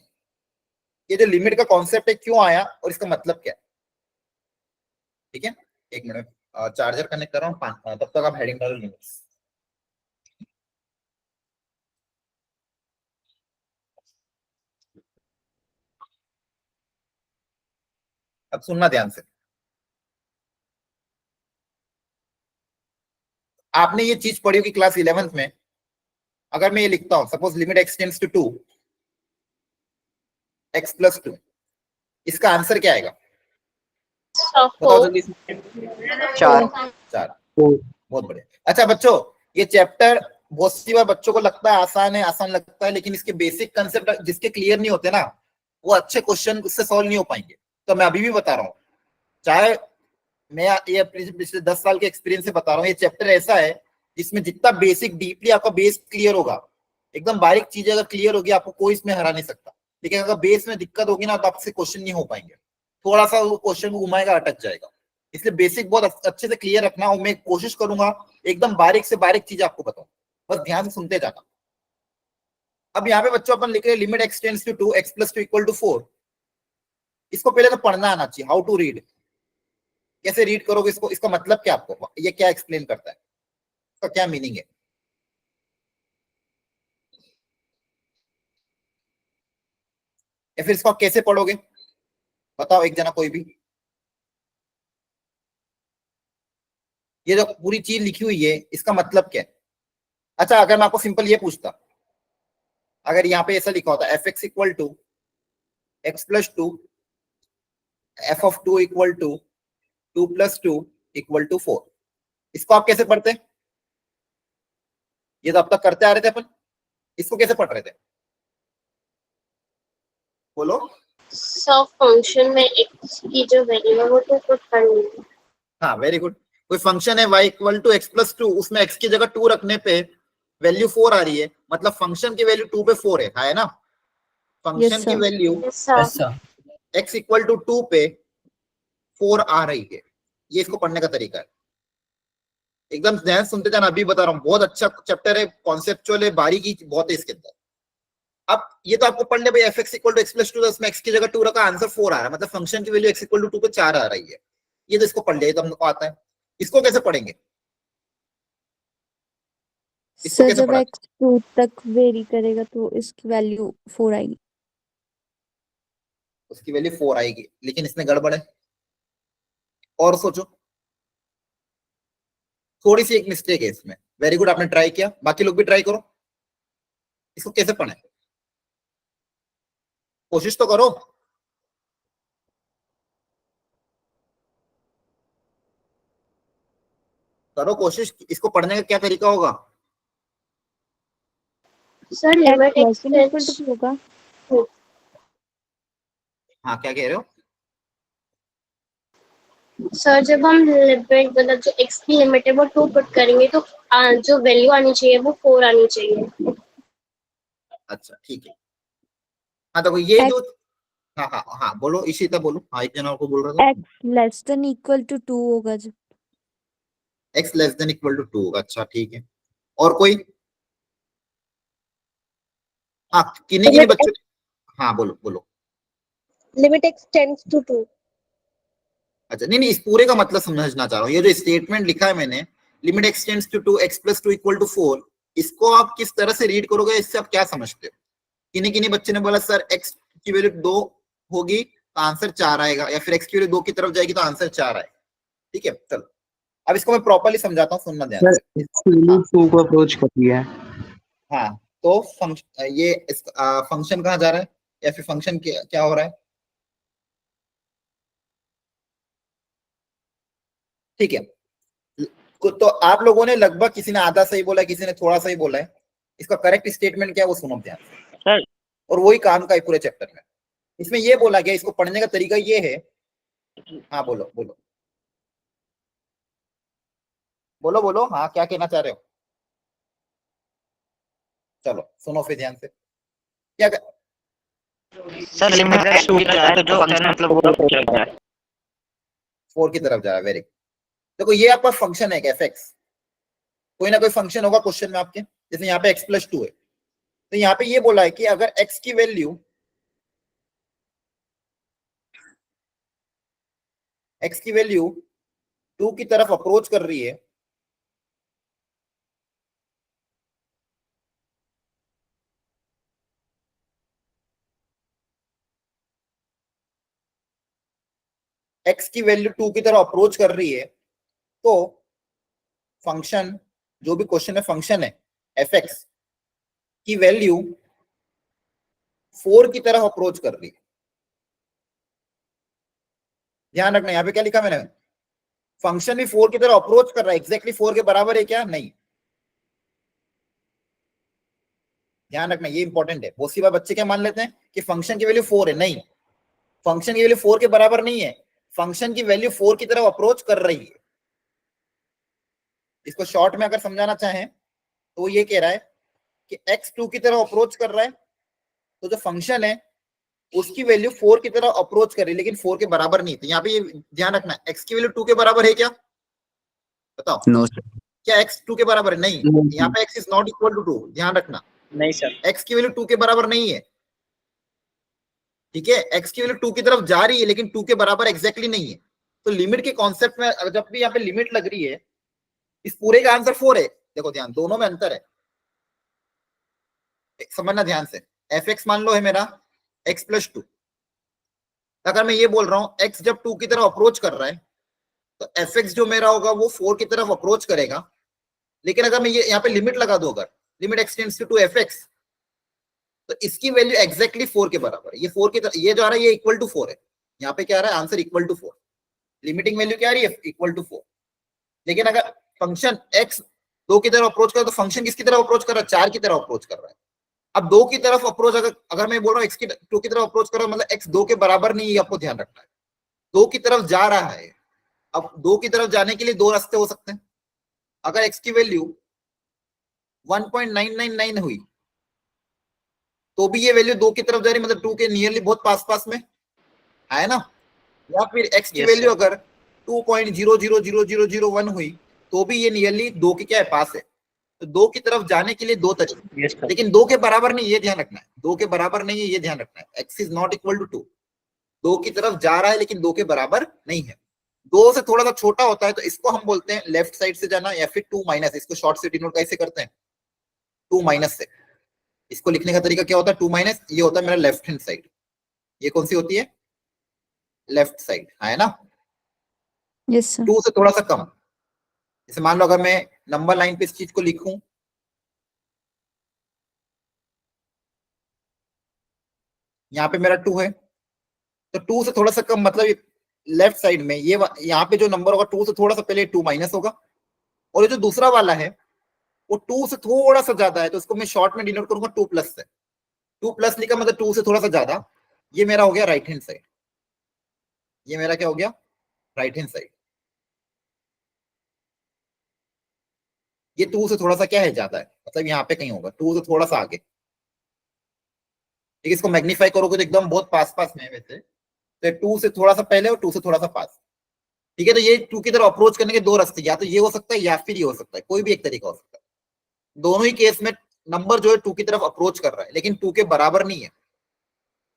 [SPEAKER 1] ये जो लिमिट का कॉन्सेप्ट है क्यों आया और इसका मतलब क्या है, ठीक है। एक मिनट, चार्जर कनेक्ट कर रहा हूँ, तब तक आप हेडिंग डालो लिमिट्स। अब सुनना ध्यान से, आपने ये चीज पढ़ी होगी क्लास 11th में। अगर मैं ये लिखता हूं suppose limit x tends to 2 x plus 2, इसका आंसर क्या आएगा बताओ जल्दी से।
[SPEAKER 3] 4
[SPEAKER 1] बहुत बढ़िया। अच्छा बच्चों, ये चैप्टर बहुत सी बार बच्चों को लगता है आसान लगता है, लेकिन इसके बेसिक कंसेप्ट जिसके क्लियर नहीं होते ना, वो अच्छे क्वेश्चन उससे सॉल्व नहीं हो पाएंगे। तो मैं अभी भी बता रहा हूँ, चाहे मैं ये पिछले 10 साल के एक्सपीरियंस से बता रहा हूँ, ये चैप्टर ऐसा है जिसमें जितना बेसिक डीपली आपका बेस क्लियर होगा, एकदम बारीक चीजें अगर क्लियर होगी, आपको कोई इसमें हरा नहीं सकता। लेकिन अगर बेस में दिक्कत होगी ना, तो आपसे क्वेश्चन नहीं हो पाएंगे, थोड़ा सा वो क्वेश्चन को घुमाएगा, अटक जाएगा। इसलिए बेसिक बहुत अच्छे से क्लियर रखना, और मैं कोशिश करूंगा एकदम बारीक से बारीक चीज आपको बताऊं, बस ध्यान से सुनते जाना। अब यहाँ पे बच्चों अपन लिख रहे हैं limit x tends to 2 x plus 2 equal to 4। इसको पहले तो पढ़ना आना चाहिए, हाउ टू रीड, कैसे रीड करोगे इसको, इसका मतलब क्या, आपको ये क्या एक्सप्लेन करता है, इसका क्या मीनिंग है। या फिर इसको आप कैसे पढ़ोगे, बताओ एक जना कोई भी। ये जो पूरी चीज लिखी हुई है इसका मतलब क्या है। अच्छा अगर मैं आपको सिंपल ये पूछता, अगर यहाँ पे ऐसा लिखा होता f x equal to x plus 2 f of 2 equal to 2 plus 2 equal to 4, इसको आप कैसे पढ़ते, ये तो अब तक करते आ रहे थे अपन, इसको कैसे पढ़ रहे थे बोलो।
[SPEAKER 6] सब फंक्शन में x की जो वैल्यू है वो तो पुट करनी है।
[SPEAKER 1] हाँ वेरी गुड। कोई फंक्शन है y equal to x plus 2, उसमें x की जगह 2 रखने पे वैल्यू 4 आ रही है, मतलब फंक्शन की वैल्यू 2 पे 4 है ना। फंक्शन की value
[SPEAKER 4] Yes, sir.
[SPEAKER 1] x equal to 2 पे 4 आ रही है, ये इसको पढ़ने का तरीका है। एकदम ध्यान सुनते जाना, अभी बता रहा हूँ, बहुत अच्छा चैप्टर है, कॉन्सेप्चुअल है, बारीकी बहुत है इसके अंदर। अब ये तो आपको पढ़ने भाई f x equal to x plus 2, उसमें x की जगह 2 रखा, आंसर 4 आ रहा है, मतलब फंक्शन की वैल्यू x इक्वल टू 2 पे 4 आ रही है। ये तो इसको पढ़ लिया, तो हमको आता है। इसको कैसे पढ़ेंगे, इसको
[SPEAKER 2] सर
[SPEAKER 1] कैसे
[SPEAKER 2] जब
[SPEAKER 1] पढ़ा,
[SPEAKER 2] x 2 तक वेरी करेगा तो इसकी वैल्यू 4 आएगी।
[SPEAKER 1] उसकी वैल्यू 4 आएगी, लेकिन इसमें गड़बड़ है, और सोचो, थोड़ी सी एक मिस्टेक है इसमें। वेरी गुड, आपने ट्राई किया, बाकी लोग भी ट्राई करो। इसको कैसे पढ़े, कोशिश तो करो। करो कोशिश, इसको पढ़ने का क्या तरीका होगा।
[SPEAKER 6] Sir
[SPEAKER 2] x
[SPEAKER 6] limit
[SPEAKER 2] less
[SPEAKER 6] x
[SPEAKER 2] than equal to होगा।
[SPEAKER 1] हाँ क्या कह रहे हो,
[SPEAKER 6] सर जब हम लिमिट मतलब जो x की लिमिट है वो 2 पुट करेंगे तो जो वैल्यू आनी चाहिए वो 4 आनी चाहिए।
[SPEAKER 1] अच्छा ठीक है। हाँ तो ये
[SPEAKER 2] x
[SPEAKER 1] जो, हाँ हाँ हाँ बोलो इशिता बोलो, हाँ एक जना को बोल रहा था,
[SPEAKER 2] x less than equal to 2 होगा जब।
[SPEAKER 1] x less than equal to 2। अच्छा ठीक है, और कोई, हाँ किन्हीं किन्हीं बच्चों, हाँ बोलो बोलो।
[SPEAKER 6] Limit x tends to 2।
[SPEAKER 1] अच्छा नहीं इस पूरे का मतलब समझना चाह रहा हूँ, ये जो स्टेटमेंट लिखा है मैंने, limit x tends to 2 x plus 2 equal to 4, इसको आप किस तरह से रीड करोगे, इससे आप क्या समझते हो? किन्हीं किन्हीं बच्चे ने बोला सर x की वैल्यू 2 होगी तो आंसर 4 आएगा, या फिर x की वैल्यू 2 की तरफ जाएगी तो आंसर 4 आएगा। ठीक है, चलो अब इसको मैं प्रॉपर्ली समझाता हूँ, सुनना ध्यान
[SPEAKER 3] सर
[SPEAKER 1] से।
[SPEAKER 3] इसकी वैल्यू 2 को अप्रोच कर रही है।
[SPEAKER 1] हाँ, तो ये फंक्शन कहाँ जा रहा है, या फिर फंक्शन क्या हो रहा है? ठीक है, तो आप लोगों ने लगभग, किसी ने आधा सही बोला है, किसी ने थोड़ा सही बोला है। इसका करेक्ट स्टेटमेंट क्या है वो सुनो ध्यान से।
[SPEAKER 3] सर
[SPEAKER 1] और वही काम का है पूरे चैप्टर में। इसमें ये बोला गया, इसको पढ़ने का तरीका ये है। हाँ बोलो बोलो बोलो बोलो, हाँ क्या कहना चाह रहे हो? चलो सुनो फिर ध्यान से। क्या
[SPEAKER 3] सर लिमिट x 2 की तरफ है तो जो फंक्शन मतलब वो अप्रोच कर रहा है।
[SPEAKER 1] 4 की तरफ जा रहा है, वेरी। देखो ये आपका फंक्शन है एफ एक्स, कोई ना कोई फंक्शन होगा क्वेश्चन में आपके, जैसे यहाँ पे x+2 है, तो यहाँ पे ये बोला है कि अगर x की वैल्यू टू की तरफ अप्रोच कर रही है, x की वैल्यू 2 की तरफ अप्रोच कर रही है, तो फंक्शन, जो भी क्वेश्चन में फंक्शन है एफ एक्स की वैल्यू 4 की तरफ अप्रोच कर रही है। ध्यान रखना यहाँ पे क्या लिखा मैंने, फंक्शन भी 4 की तरफ अप्रोच कर रहा है, एग्जैक्टली 4 के बराबर है क्या? नहीं। ध्यान रखना ये इंपॉर्टेंट है। बहुत सी बार बच्चे क्या मान लेते हैं कि फंक्शन की वैल्यू 4 है, नहीं, फंक्शन की वैल्यू 4 के बराबर नहीं है, फंक्शन की वैल्यू 4 की तरफ अप्रोच कर रही है। इसको शॉर्ट में अगर समझाना चाहें तो ये कह रहा है कि x 2 की तरफ अप्रोच कर रहा है, तो जो फंक्शन है उसकी वैल्यू 4 की तरफ अप्रोच कर रही है, लेकिन 4 के बराबर नहीं थी। यहाँ पे ये ध्यान रखना, x की वैल्यू 2 के बराबर है क्या? बताओ।
[SPEAKER 3] No sir.
[SPEAKER 1] क्या x 2 के बराबर है? नहीं, यहाँ पे x is not equal to 2, ध्यान रखना।
[SPEAKER 3] नहीं सर।
[SPEAKER 1] x की वैल्यू 2 के बराबर नहीं है, ठीक है, x की वैल्यू 2 की तरफ जा रही है लेकिन 2 के बराबर एग्जैक्टली नहीं है। तो लिमिट के कॉन्सेप्ट में जब भी यहाँ पे लिमिट लग रही है, इस पूरे का आंसर 4 है। देखो ध्यान, दोनों में अंतर है, समझना ध्यान से। एफ एक्स मान लो है मेरा x+2, अगर मैं ये बोल रहा हूं x जब 2 की तरफ अप्रोच कर रहा है तो एफ एक्स जो मेरा होगा वो 4 की तरफ अप्रोच करेगा। लेकिन अगर मैं ये यहाँ पे लिमिट लगा दूं, अगर limit x tends to f x, तो इसकी वैल्यू एग्जैक्टली 4 के बराबर है। ये 4 की तरफ, ये जो आ रहा है ये इक्वल टू 4 है। यहाँ पे क्या आ रहा है answer equal to 4, limiting value क्या आ रही है? Equal to 4। लेकिन अगर फंक्शन x 2 की तरफ अप्रोच कर तो फंक्शन किसकी तरफ अप्रोच कर रहा है? 4 की तरफ अप्रोच कर रहा है। अब 2 की तरफ अप्रोच, अगर मैं बोल रहा हूँ x की 2 की तरफ अप्रोच कर रहा हूँ, मतलब x 2 के बराबर नहीं है, आपको ध्यान रखना है। 2 की तरफ जा रहा है। अब 2 की तरफ जाने के लिए दो रास्ते हो सकते हैं। अगर x की वैल्यू 1.999 हुई तो भी ये वैल्यू 2 की तरफ जा रही, मतलब 2 के नियरली बहुत पास पास में है ना। या फिर x की वैल्यू अगर 2.000001 हुई तो भी ये नियरली 2 के क्या है? पास है। तो 2 की तरफ जाने के लिए दो तरीके, लेकिन 2 के बराबर नहीं, ये ध्यान रखना है। 2 के बराबर नहीं है, ये ध्यान रखना है। x is not equal to 2, 2 की तरफ जा रहा है लेकिन 2 के बराबर नहीं है। 2 से थोड़ा सा छोटा होता है तो इसको हम बोलते हैं लेफ्ट साइड से जाना, या फिर 2 माइनस, इसको शॉर्ट से डिनोट कैसे करते हैं? 2 माइनस से। इसको लिखने का तरीका क्या होता है? 2 माइनस, ये होता है मेरा लेफ्ट हैंड साइड। ये कौन सी होती है? लेफ्ट साइड, है ना।
[SPEAKER 2] Yes sir.
[SPEAKER 1] 2 से थोड़ा सा कम। जैसे मान लो अगर मैं नंबर लाइन पे इस चीज को लिखूं, यहाँ पे मेरा 2 है, तो 2 से थोड़ा सा कम मतलब लेफ्ट साइड में ये यहाँ पे जो नंबर होगा 2 से थोड़ा सा पहले 2 माइनस होगा, और ये जो दूसरा वाला है वो 2 से थोड़ा सा ज्यादा है, तो उसको मैं शॉर्ट में डिनोट करूंगा 2 प्लस से। 2 प्लस लिखा मतलब 2 से थोड़ा सा ज्यादा। ये मेरा हो गया राइट हैंड साइड। ये मेरा क्या हो गया? Right hand side. ये 2 से थोड़ा सा क्या है? ज्यादा है, मतलब यहाँ पे कहीं होगा 2 से थोड़ा सा आगे। ठीक है, इसको मैग्नीफाई करोगे तो एकदम बहुत पास पास में है वैसे, तो 2 से थोड़ा सा पहले और 2 से थोड़ा सा पास। ठीक है, तो ये 2 की तरफ अप्रोच करने के दो रास्ते, या तो ये हो सकता है या फिर ये हो सकता है, कोई भी एक तरीका हो सकता है। दोनों ही केस में नंबर जो है 2 की तरफ अप्रोच कर रहा है, लेकिन 2 के बराबर नहीं है,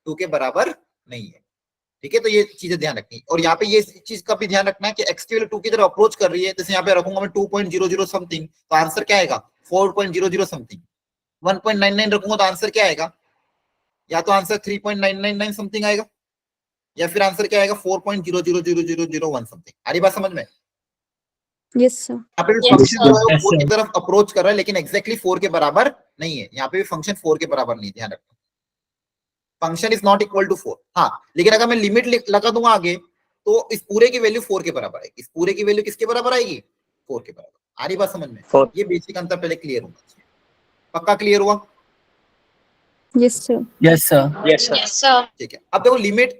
[SPEAKER 1] 2 के बराबर नहीं है। ठीक है, तो ये चीजें ध्यान रखनी है। और यहाँ पे ये चीज का भी ध्यान रखना है कि x की वैल्यू 2 की तरफ अप्रोच कर रही है, जैसे यहाँ पे रखूंगा मैं 2.00 समथिंग, तो आंसर क्या आएगा 4.00 समथिंग। 1.99 रखूंगा तो आंसर क्या आएगा, या तो आंसर 3.999 समथिंग आएगा, या फिर आंसर क्या आएगा 4.000001 समथिंग। आ रही बात समझ में?
[SPEAKER 2] Yes sir.
[SPEAKER 1] यहाँ पे भी
[SPEAKER 6] Yes,
[SPEAKER 1] फंक्शन जो है वो
[SPEAKER 4] Yes,
[SPEAKER 1] 4 की
[SPEAKER 4] sir.
[SPEAKER 1] तरफ अप्रोच कर रहा है, लेकिन एग्जैक्टली 4 के बराबर नहीं है। यहाँ पे भी फंक्शन 4 के बराबर नहीं, ध्यान रखना, function is not equal to 4। हाँ, लेकिन अगर मैं लिमिट लगा दूंगा आगे, तो इस पूरे की वैल्यू 4 के बराबर आएगी। इस पूरे की वैल्यू किसके बराबर आएगी, 4 के बराबर। आ रही बात समझ में?
[SPEAKER 3] 4।
[SPEAKER 1] ये बेसिक अंतर पहले क्लियर होना चाहिए। पक्का क्लियर हुआ?
[SPEAKER 2] Yes sir.
[SPEAKER 4] Yes, sir.
[SPEAKER 3] Yes sir.
[SPEAKER 6] Yes, sir.
[SPEAKER 1] ठीक है, अब देखो लिमिट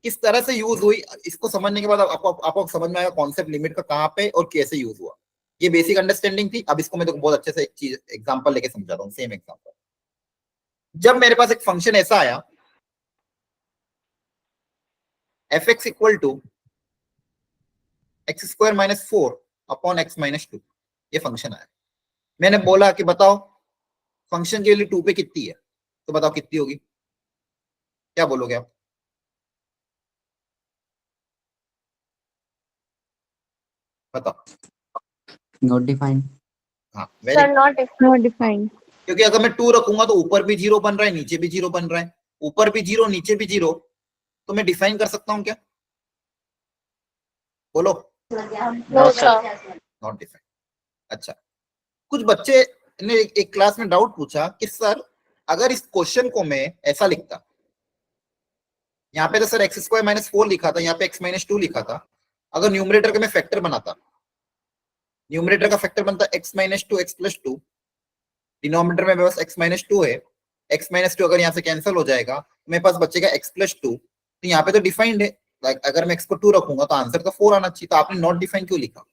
[SPEAKER 1] किस तरह से यूज हुई, इसको समझने के बाद आपको समझ में आएगा कॉन्सेप्ट लिमिट का कहाँ पे और कैसे यूज हुआ। ये बेसिक अंडरस्टैंडिंग थी। अब इसको मैं देखो बहुत अच्छे से एक चीज एग्जांपल लेके समझाता हूँ, सेम एग्जांपल। जब मेरे पास एक फंक्शन ऐसा आया fx equal to x square minus 4 upon x minus 2, ये फंक्शन आया। मैंने बोला कि बताओ फंक्शन की वैल्यू 2 पे कितनी है, तो बताओ कितनी होगी, क्या बोलोगे आप? बताओ।
[SPEAKER 7] Not defined.
[SPEAKER 1] हाँ,
[SPEAKER 6] Sir,
[SPEAKER 1] very,
[SPEAKER 6] not if
[SPEAKER 2] not defined.
[SPEAKER 1] क्योंकि अगर मैं 2 रखूंगा तो ऊपर भी 0 बन रहा है, नीचे भी 0 बन रहा है, ऊपर भी 0 नीचे भी 0, तो मैं डिफाइन कर सकता हूं क्या? बोलो।
[SPEAKER 6] no, sir.
[SPEAKER 1] Not define. अच्छा, कुछ बच्चे ने एक क्लास में डाउट पूछा कि सर अगर इस क्वेश्चन को मैं ऐसा लिखता, यहाँ पे तो सर एक्स स्क्वायर माइनस 4 लिखा था, यहाँ पे एक्स माइनस 2 लिखा था, अगर न्यूमरेटर का मैं फैक्टर बनाता, न्यूमरेटर का फैक्टर बनता x minus 2 x plus 2, denominator में बस एक्स माइनस 2 है, एक्स माइनस 2 अगर यहाँ से कैंसिल हो जाएगा, मेरे पास बचेगा एक्स प्लस 2, तो यहाँ पे तो डिफाइंड है, अगर मैं एक्स को 2 रखूंगा तो आंसर तो 4 आना चाहिए, तो आपने नॉट डिफाइन क्यों लिखा?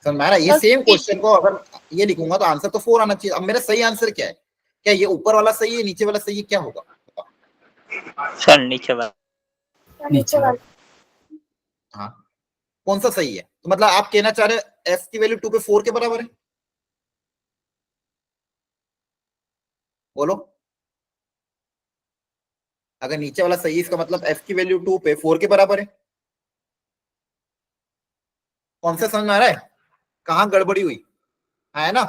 [SPEAKER 1] सर मेरा ये
[SPEAKER 6] Sir,
[SPEAKER 1] सेम क्वेश्चन को अगर ये लिखूंगा तो आंसर तो 4 आना चाहिए। अब मेरा सही आंसर क्या है? क्या ये ऊपर वाला सही है, नीचे वाला सही है, क्या होगा?
[SPEAKER 3] सर नीचे वाला।
[SPEAKER 6] नीचे वाला.
[SPEAKER 1] हाँ, कौन सा सही है? तो मतलब आप कहना चाह रहे हैं एफ की वैल्यू 2 पे 4 के बराबर है? बोलो। अगर नीचे वाला सही है इसका मतलब एफ की वैल्यू 2 पे 4 के बराबर है। कौन सा समझ में आ रहा है? कहाँ गड़बड़ी हुई है ना?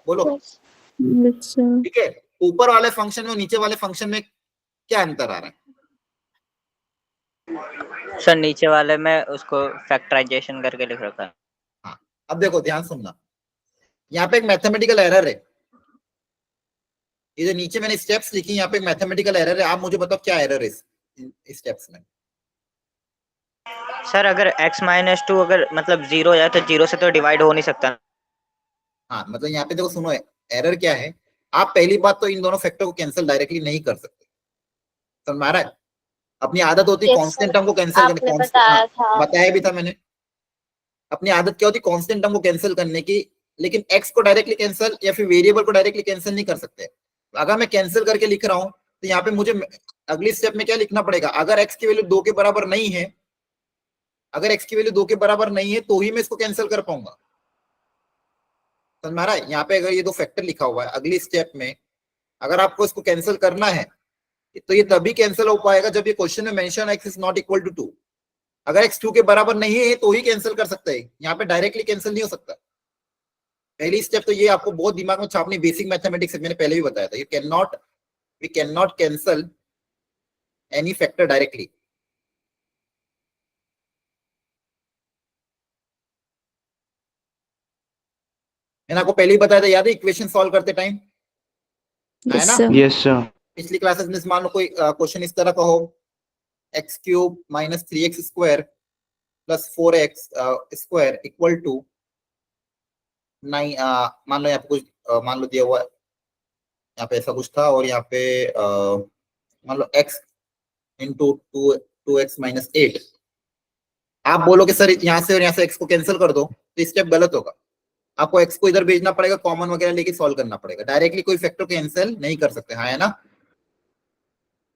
[SPEAKER 1] बोलो।
[SPEAKER 6] Yes.
[SPEAKER 2] Yes sir.
[SPEAKER 1] ठीक है, ऊपर वाले फंक्शन में नीचे वाले फंक्शन में क्या अंतर आ रहा है?
[SPEAKER 8] सर नीचे वाले में उसको फैक्टराइजेशन करके लिख रखा है।
[SPEAKER 1] हाँ, अब देखो ध्यान सुनना, यहाँ पे एक मैथमेटिकल एरर है। ये जो नीचे मैंने स्टेप्स लिखी, यहाँ पे एक मैथमेटिकल एरर है। आप मुझे बताओ क्या एरर है इस स्टेप्स में?
[SPEAKER 8] सर अगर x माइनस 2 अगर मतलब 0 हो जाए तो 0 से तो डिवाइड हो नहीं सकता।
[SPEAKER 1] हाँ, मतलब यहाँ पे देखो सुनो, एरर क्या है? आप पहली बात तो इन दोनों फैक्टर को कैंसिल डायरेक्टली नहीं कर सकते, समझ में आ रहा है? अपनी आदत होती है
[SPEAKER 6] Yes,
[SPEAKER 1] कांस्टेंट
[SPEAKER 6] sir.
[SPEAKER 1] टर्म को कैंसिल करने,
[SPEAKER 6] आपने बताया था.
[SPEAKER 1] बताया भी था मैंने। अपनी आदत क्या होती है कांस्टेंट टर्म को कैंसिल करने की, लेकिन एक्स को डायरेक्टली कैंसिल या फिर वेरिएबल को डायरेक्टली कैंसिल नहीं कर सकते। अगर मैं कैंसिल करके लिख रहा हूं तो यहाँ पे मुझे अगली स्टेप में क्या लिखना पड़ेगा? अगर एक्स की वैल्यू 2 के बराबर नहीं है, अगर एक्स की वैल्यू 2 के बराबर नहीं है तो ही मैं इसको कैंसिल कर पाऊंगा, समझ में आ रहा है? यहाँ पे अगर ये दो फैक्टर लिखा हुआ है, अगली स्टेप में अगर आपको इसको कैंसिल करना है तो ये तभी कैंसिल हो पाएगा जब ये क्वेश्चन में mention x is not equal to 2। अगर एक्स 2 के बराबर नहीं है तो ही कैंसिल कर सकते हैं, यहाँ पे डायरेक्टली कैंसिल नहीं हो सकता। पहली स्टेप तो ये आपको बहुत दिमाग में छापनी, बेसिक मैथमेटिक्स मैंने पहले भी बताया था, we can not cancel any factor directly. मैंने आपको पहले ही बताया था, याद है इक्वेशन सॉल्व करते टाइम, है
[SPEAKER 2] यस
[SPEAKER 1] ना?
[SPEAKER 2] सर।
[SPEAKER 3] Yes sir.
[SPEAKER 1] पिछली क्लासेस में मान लो कोई क्वेश्चन इस तरह का हो, x cube minus 3x square plus 4x square equal to 9, मान लो यहाँ पे कुछ मान लो दिया हुआ है, यहाँ पे ऐसा कुछ था, और यहाँ पे मान लो x इंटू 2x माइनस 8। आप बोलोगे सर यहाँ से और यहाँ से x को कैंसिल कर दो, तो स्टेप गलत होगा। आपको x को इधर भेजना पड़ेगा, कॉमन वगैरह लेके सॉल्व करना पड़ेगा, डायरेक्टली कोई फैक्टर कैंसिल नहीं कर सकते, हाँ है ना?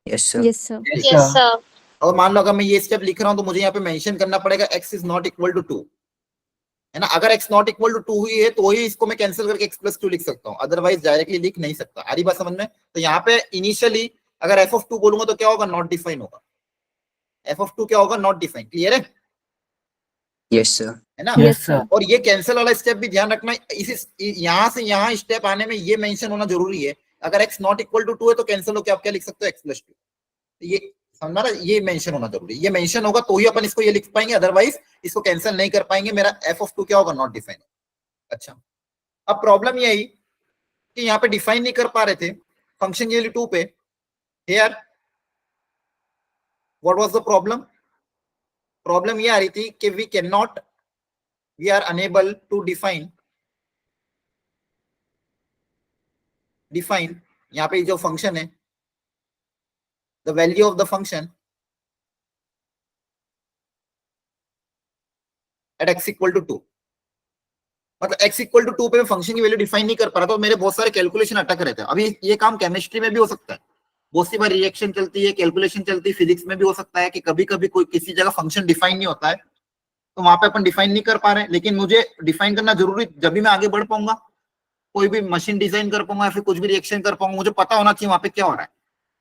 [SPEAKER 7] Yes sir.
[SPEAKER 2] Yes sir.
[SPEAKER 6] Yes, sir.
[SPEAKER 1] और मान लो अगर मैं ये स्टेप लिख रहा हूं तो मुझे यहाँ पे मेंशन करना पड़ेगा x is not equal to 2, है ना? अगर x नॉट इक्वल टू 2 हुई है तो ही इसको मैं कैंसिल करके x प्लस 2 लिख सकता हूँ, अदरवाइज डायरेक्टली लिख नहीं सकता। आ रही बात समझ में? तो यहाँ पे इनिशियली अगर f ऑफ 2 बोलूंगा तो क्या होगा? नॉट डिफाइन होगा। एफ ऑफ टू क्या होगा, नॉट डिफाइंड। क्लियर है
[SPEAKER 7] Yes, sir.
[SPEAKER 1] है ना?
[SPEAKER 4] Yes, sir.
[SPEAKER 1] और ये कैंसिल वाला स्टेप भी ध्यान रखना, इस यहाँ से यहाँ स्टेप आने में ये मेंशन होना जरूरी है। अगर x नॉट इक्वल टू 2 है तो कैंसिल होकर आप क्या लिख सकते हो, x प्लस 2। ये समझना ना, ये मेंशन होना जरूरी है। ये मेंशन होगा तो ही अपन इसको ये लिख पाएंगे, अदरवाइज इसको कैंसिल नहीं कर पाएंगे। मेरा एफ ऑफ टू क्या होगा, नॉट डिफाइंड। अच्छा, अब प्रॉब्लम यही कि यहाँ पे डिफाइन नहीं कर पा रहे थे फंक्शन की वैल्यू 2 पे। Here what was the problem? Problem ये आ रही थी कि we are unable to define यहाँ पे जो फंक्शन है, the value of the function at x equal to 2। मतलब x इक्वल टू 2 पे फंक्शन की वैल्यू डिफाइन नहीं कर पा रहा, तो मेरे बहुत सारे कैलकुलेशन अटक रहे थे। अभी ये काम केमिस्ट्री में भी हो सकता है, बहुत सी बार रिएक्शन चलती है, कैलकुलेशन चलती है। फिजिक्स में भी हो सकता है कि कभी कभी कोई किसी जगह फंक्शन डिफाइन नहीं होता है, तो वहां पे अपन डिफाइन नहीं कर पा रहे हैं। लेकिन मुझे डिफाइन करना जरूरी, जब भी मैं आगे बढ़ पाऊंगा, कोई भी मशीन डिजाइन कर पाऊंगा या फिर कुछ भी रिएक्शन कर पाऊंगा, मुझे पता होना चाहिए वहां पे क्या हो रहा है।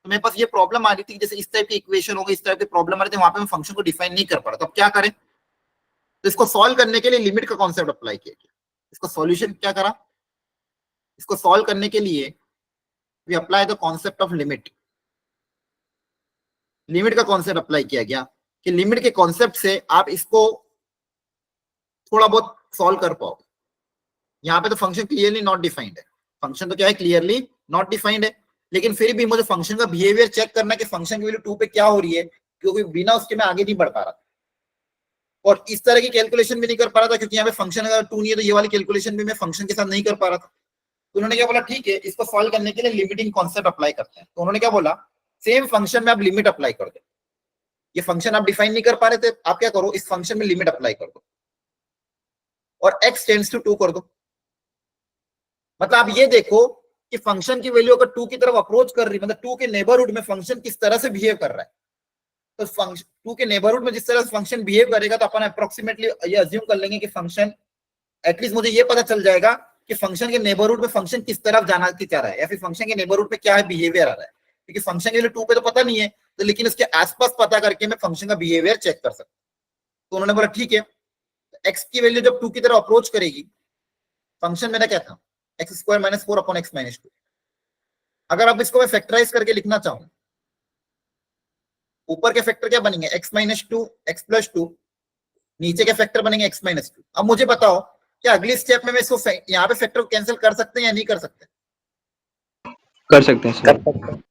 [SPEAKER 1] तो मेरे पास ये प्रॉब्लम आ रही थी, जैसे इस टाइप की इक्वेशन हो गई, इस टाइप की प्रॉब्लम आ रही थी, वहां पे मैं फंक्शन को डिफाइन नहीं कर पा रहा। तो अब क्या करें? तो इसको सॉल्व करने के लिए लिमिट का कॉन्सेप्ट अप्लाई किया गया। इसको सॉल्यूशन क्या करा, इसको सॉल्व करने के लिए we apply the concept of limit. Limit का कॉन्सेप्ट अप्लाई किया गया कि लिमिट के कॉन्सेप्ट से आप इसको थोड़ा बहुत सॉल्व कर पाओ। यहाँ पे तो फंक्शन क्लियरली नॉट डिफाइंड है, फंक्शन तो क्या है, क्लियरली नॉट डिफाइंड है। लेकिन फिर भी मुझे फंक्शन का बिहेवियर चेक करना कि फंक्शन की वैल्यू 2 पे क्या हो रही है, क्योंकि बिना उसके मैं आगे नहीं बढ़ पा रहा था। और इस तरह की कैलकुलेशन भी नहीं कर पा रहा था, क्योंकि यहाँ पे फंक्शन अगर 2 नहीं है तो ये वाली कैलकुलेशन भी मैं फंक्शन के साथ नहीं कर पा रहा था। तो उन्होंने क्या बोला, ठीक है इसको सॉल्व करने के लिए लिमिटिंग कॉन्सेप्ट अप्लाई करते हैं। तो उन्होंने क्या बोला, सेम फंक्शन में आप लिमिट अप्लाई कर दो। ये फंक्शन आप डिफाइन नहीं कर पा रहे थे, आप क्या करो, इस फंक्शन में लिमिट अप्लाई कर दो और x टेंड्स टू 2 कर दो। मतलब आप ये देखो कि फंक्शन की वैल्यू अगर 2 की तरफ अप्रोच कर रही, मतलब 2 के नेबरहुड में फंक्शन किस तरह से बिहेव कर रहा है। तो फंक्शन 2 के नेबरहुड में जिस तरह से फंक्शन बिहेव करेगा, तो अपन अप्रोक्सीमेटली ये अज्यूम कर लेंगे कि फंक्शन, एटलीस्ट मुझे ये पता चल जाएगा कि फंक्शन के नेबरहुड में फंक्शन किस तरफ जाना चाह रहा है, या फिर फंक्शन के नेबरहुड में क्या है बिहेवियर आ रहा है। क्योंकि फंक्शन के लिए 2 पे तो पता नहीं है, तो लेकिन उसके आसपास पता करके मैं फंक्शन का बिहेवियर चेक कर सकता हूँ। तो उन्होंने बोला ठीक है, x की वैल्यू जब 2 की तरफ अप्रोच करेगी, फंक्शन मेरा क्या था, x square minus 4 upon x minus 2। अगर अब इसको मैं फैक्टराइज करके लिखना चाहूं, ऊपर के फैक्टर क्या बनेंगे, x माइनस 2, x प्लस 2, नीचे के फैक्टर बनेंगे x माइनस 2। अब मुझे बताओ क्या अगली स्टेप में मैं इसको यहाँ पे फैक्टर को कैंसिल कर सकते हैं या नहीं कर सकते?
[SPEAKER 3] कर सकते हैं सर।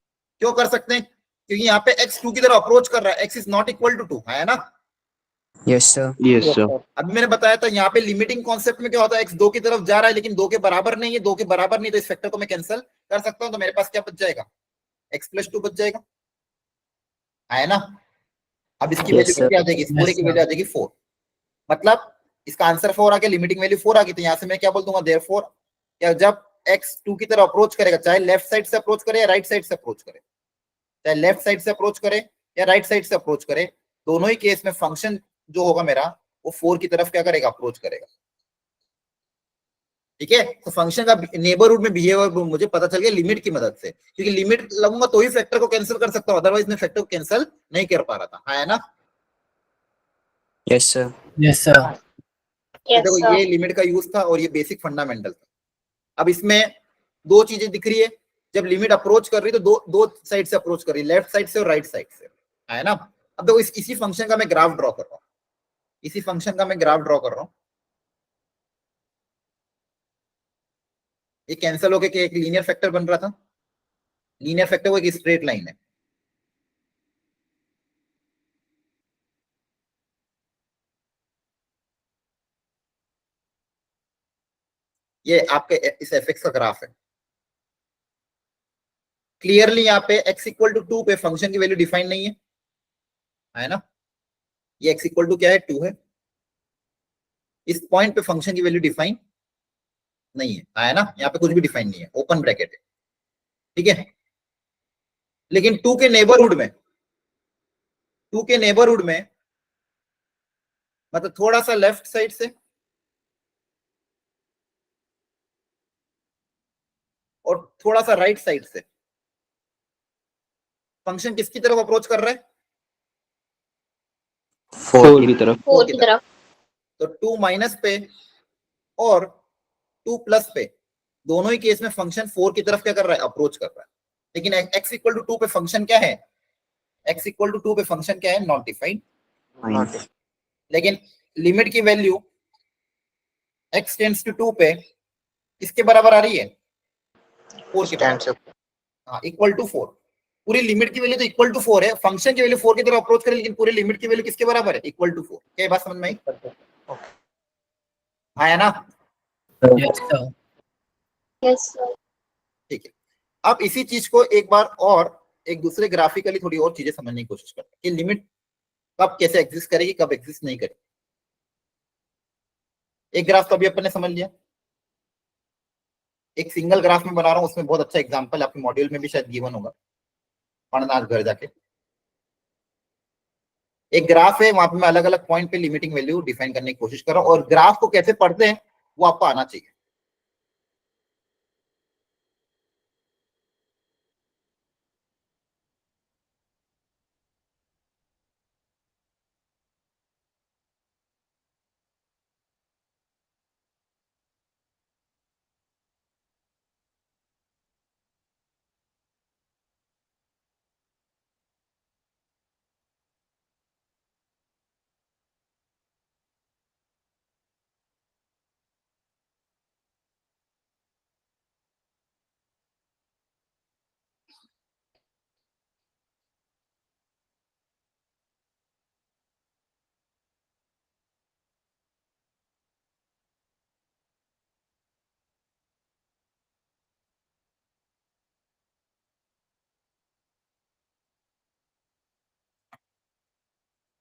[SPEAKER 1] क्यों कर सकते हैं? क्योंकि यहाँ पे x 2 की तरफ अप्रोच कर रहा है, x is not equal to 2, है ना?
[SPEAKER 7] Yes, sir.
[SPEAKER 3] Yes sir.
[SPEAKER 1] अभी मैंने बताया था यहाँ पे लिमिटिंग कॉन्सेप्ट में क्या होता है, x 2 की तरफ जा रहा है लेकिन 2 के बराबर नहीं है, 2 के बराबर नहीं, तो इस फैक्टर को मैं कैंसिल कर सकता हूँ। तो मेरे पास क्या बच जाएगा, x प्लस 2 बच जाएगा, है ना? अब इसकी
[SPEAKER 7] Yes,
[SPEAKER 1] वैल्यू
[SPEAKER 7] sir.
[SPEAKER 1] कितनी आ जाएगी, इस पूरे की वैल्यू आ जाएगी 4। मतलब इसका आंसर 4 आ गया, लिमिटिंग वैल्यू 4 आ गई। तो यहाँ से मैं क्या बोल दूंगा, देयरफॉर क्या, जब x 2 की तरफ अप्रोच करेगा, चाहे लेफ्ट साइड से अप्रोच करे या राइट साइड से अप्रोच करे, चाहे लेफ्ट साइड से अप्रोच करे या राइट साइड से अप्रोच करे, दोनों ही केस में फंक्शन जो होगा मेरा वो 4 की तरफ क्या करेगा, अप्रोच करेगा। ठीक है, तो फंक्शन का नेबरहुड में बिहेवियर मुझे पता चल गया लिमिट की मदद से, क्योंकि लिमिट लगूंगा तो ही फैक्टर को कैंसिल कर सकता हूं, अदरवाइज मैं फैक्टर को कैंसिल नहीं कर पा रहा था, है ना?
[SPEAKER 7] Yes, sir.
[SPEAKER 4] Yes, sir.
[SPEAKER 1] तो
[SPEAKER 6] यस
[SPEAKER 1] देखो ये लिमिट का यूज था और ये बेसिक फंडामेंटल था। अब इसमें दो चीजें दिख रही है, जब लिमिट अप्रोच कर रही है तो दो साइड से अप्रोच कर रही है, लेफ्ट साइड से और राइट साइड से, है ना? अब देखो इसी फंक्शन का मैं ग्राफ ड्रॉ कर रहा हूँ, इसी फंक्शन का मैं ग्राफ ड्रॉ कर रहा हूँ। ये कैंसिल होके एक लीनियर फैक्टर बन रहा था, लीनियर फैक्टर वो एक स्ट्रेट लाइन है। ये आपके इस fx का ग्राफ है। क्लियरली यहाँ पे x इक्वल टू 2 पे फंक्शन की वैल्यू डिफाइन नहीं है ना? ये x इक्वल टू क्या है, 2 है। इस पॉइंट पे फंक्शन की वैल्यू डिफाइन नहीं है ना? यहाँ पे कुछ भी डिफाइन नहीं है, ओपन ब्रैकेट है, ठीक है। लेकिन 2 के नेबरहुड में मतलब थोड़ा सा लेफ्ट साइड से और थोड़ा सा राइट साइड से फंक्शन किसकी तरफ अप्रोच कर रहा है,
[SPEAKER 3] फोर की तरफ।
[SPEAKER 6] 4 की तरफ।
[SPEAKER 1] तो 2 माइनस पे और 2 प्लस पे दोनों ही केस में फंक्शन 4 की तरफ क्या कर रहा है, अप्रोच कर रहा है। लेकिन x इक्वल टू 2 पे फंक्शन क्या है, x इक्वल टू 2 पे फंक्शन क्या है, नॉट डिफाइंड। लेकिन लिमिट की वैल्यू x टेंड्स टू 2 पे किसके बराबर आ रही है, 4 के बराबर। हाँ, इक्वल टू 4। पूरी लिमिट की वैल्यू तो इक्वल टू 4 है, फंक्शन की वैल्यू 4 की तरफ अप्रोच करे, लेकिन पूरी लिमिट की वैल्यू किसके बराबर है, इक्वल टू 4। क्या बात समझ में आई? हाँ है ना?
[SPEAKER 4] Yes, sir.
[SPEAKER 6] Yes sir.
[SPEAKER 1] ठीक है। अब इसी चीज को एक बार और एक दूसरे ग्राफिकली थोड़ी और चीजें समझने की कोशिश करते हैं कि लिमिट कब कैसे एग्जिस्ट करेगी, कब एग्जिस्ट नहीं करेगी। एक ग्राफ तो अभी अपन ने समझ लिया, एक सिंगल ग्राफ में बना रहा हूं, उसमें बहुत अच्छा एग्जांपल आपके मॉड्यूल में भी शायद गिवन होगा, पढ़ना आज घर जाके। एक ग्राफ है, वहां पे मैं अलग अलग पॉइंट पे लिमिटिंग वैल्यू डिफाइन करने की कोशिश कर रहा हूं, और ग्राफ को कैसे पढ़ते हैं वो आपको आना चाहिए।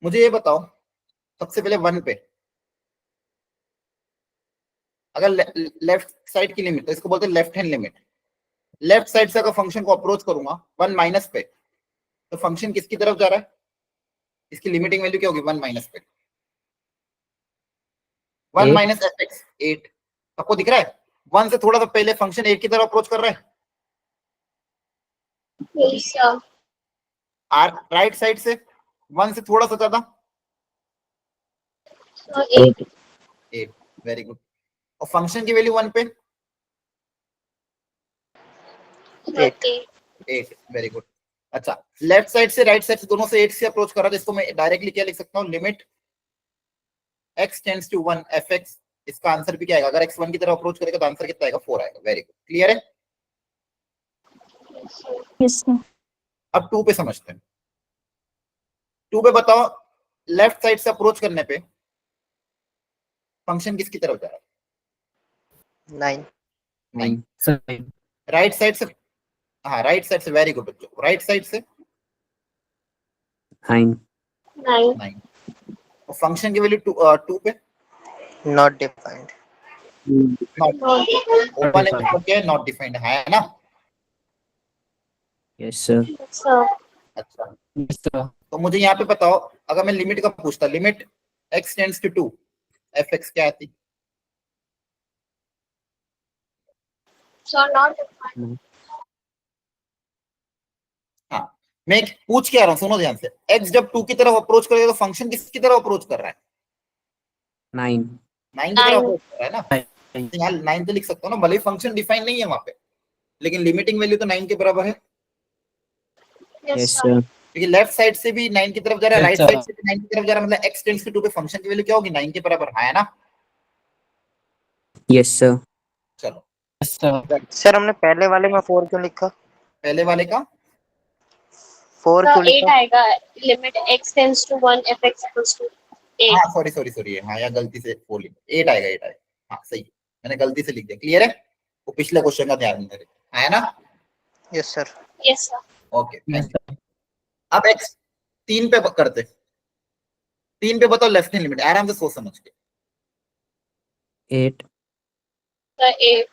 [SPEAKER 1] मुझे ये बताओ, सबसे पहले 1 पे अगर लेफ्ट साइड की लिमिट, तो इसको बोलते हैं left hand limit. Left side से अगर फंक्शन को अप्रोच करूंगा 1 माइनस पे, तो फंक्शन किसकी तरफ जा रहा है, इसकी लिमिटिंग वैल्यू क्या होगी, 1 माइनस पे। 1 माइनस एफ एक्स 8, आपको दिख रहा है 1 से थोड़ा सा पहले फंक्शन 8 की तरफ अप्रोच कर रहा है।
[SPEAKER 6] Yes sir.
[SPEAKER 1] राइट साइड से 1 से थोड़ा सा ज्यादा,
[SPEAKER 6] 8।
[SPEAKER 1] 8, वेरी गुड। और फंक्शन की वैल्यू 1 पे 8, वेरी गुड। अच्छा, लेफ्ट साइड से राइट साइड से दोनों से 8 से अप्रोच कर रहा है, इसको मैं डायरेक्टली क्या लिख सकता हूँ, limit x tends to 1 fx। इसका आंसर भी क्या आएगा, अगर x 1 की तरफ अप्रोच करेगा तो आंसर कितना आएगा, 4 आएगा। वेरी गुड, क्लियर है?
[SPEAKER 2] Yes sir.
[SPEAKER 1] अब 2 पे समझते हैं। 2 पे बताओ, लेफ्ट साइड से अप्रोच करने पे फंक्शन किसकी तरफ जा रहा है, 9।
[SPEAKER 4] Sir.
[SPEAKER 1] राइट साइड से, हाँ राइट साइड से, वेरी गुड बच्चों, राइट साइड से
[SPEAKER 7] 9
[SPEAKER 6] 9।
[SPEAKER 1] और फंक्शन की वैल्यू 2 पे
[SPEAKER 8] नॉट डिफाइंड।
[SPEAKER 1] नॉट ओपन है, क्या है, नॉट डिफाइंड है ना?
[SPEAKER 7] yes sir
[SPEAKER 6] sir.
[SPEAKER 1] अच्छा,
[SPEAKER 4] Yes, sir.
[SPEAKER 1] तो मुझे यहाँ पे बताओ, अगर मैं लिमिट का पूछता, limit x tends to 2 fx क्या आती?
[SPEAKER 6] Sir not defined.
[SPEAKER 1] हाँ, मैं पूछ के आ रहा हूँ, सुनो ध्यान से। x जब 2 की तरफ अप्रोच करेगा तो फंक्शन किसकी तरफ अप्रोच कर रहा है,
[SPEAKER 7] 9
[SPEAKER 1] 9 की तरफ
[SPEAKER 6] 9।
[SPEAKER 1] अप्रोच कर रहा है ना? तो यहाँ 9 तो लिख सकता हूँ ना, भले फंक्शन डिफाइन नहीं है वहां पे, लेकिन लिमिटिंग वैल्यू तो 9 के बराबर है,
[SPEAKER 7] yes
[SPEAKER 6] यस
[SPEAKER 7] sir
[SPEAKER 1] क्योंकि लेफ्ट साइड से भी 9 की तरफ जा रहा है,
[SPEAKER 4] Yes,
[SPEAKER 1] राइट
[SPEAKER 4] sir.
[SPEAKER 1] साइड से भी 9 की तरफ जा रहा है, मतलब x टेंड्स टू 2 पे फंक्शन की वैल्यू क्या होगी, 9 के बराबर है ना?
[SPEAKER 7] yes sir
[SPEAKER 1] चलो,
[SPEAKER 4] Yes, sir.
[SPEAKER 8] सर हमने पहले वाले में 4 क्यों लिखा?
[SPEAKER 1] पहले वाले का
[SPEAKER 8] 4 क्यों
[SPEAKER 6] सर 8
[SPEAKER 8] लिखा?
[SPEAKER 6] आएगा, limit x tends to 1 fx equals to 8।
[SPEAKER 1] हाँ सॉरी सॉरी सॉरी, हाँ यहाँ गलती से 4 लिख, 8 आएगा, 8 आएगा, हाँ सही, मैंने गलती से लिख दिया। क्लियर है? वो पिछले क्वेश्चन का ध्यान रखें, है ना?
[SPEAKER 8] Yes sir.
[SPEAKER 6] Yes sir.
[SPEAKER 1] Okay,
[SPEAKER 4] Yes, sir.
[SPEAKER 1] अब x 3 पे करते, 3 पे बताओ लेफ्ट हैंड लिमिट, आराम से सोच समझ के।
[SPEAKER 7] 8
[SPEAKER 6] सर 8।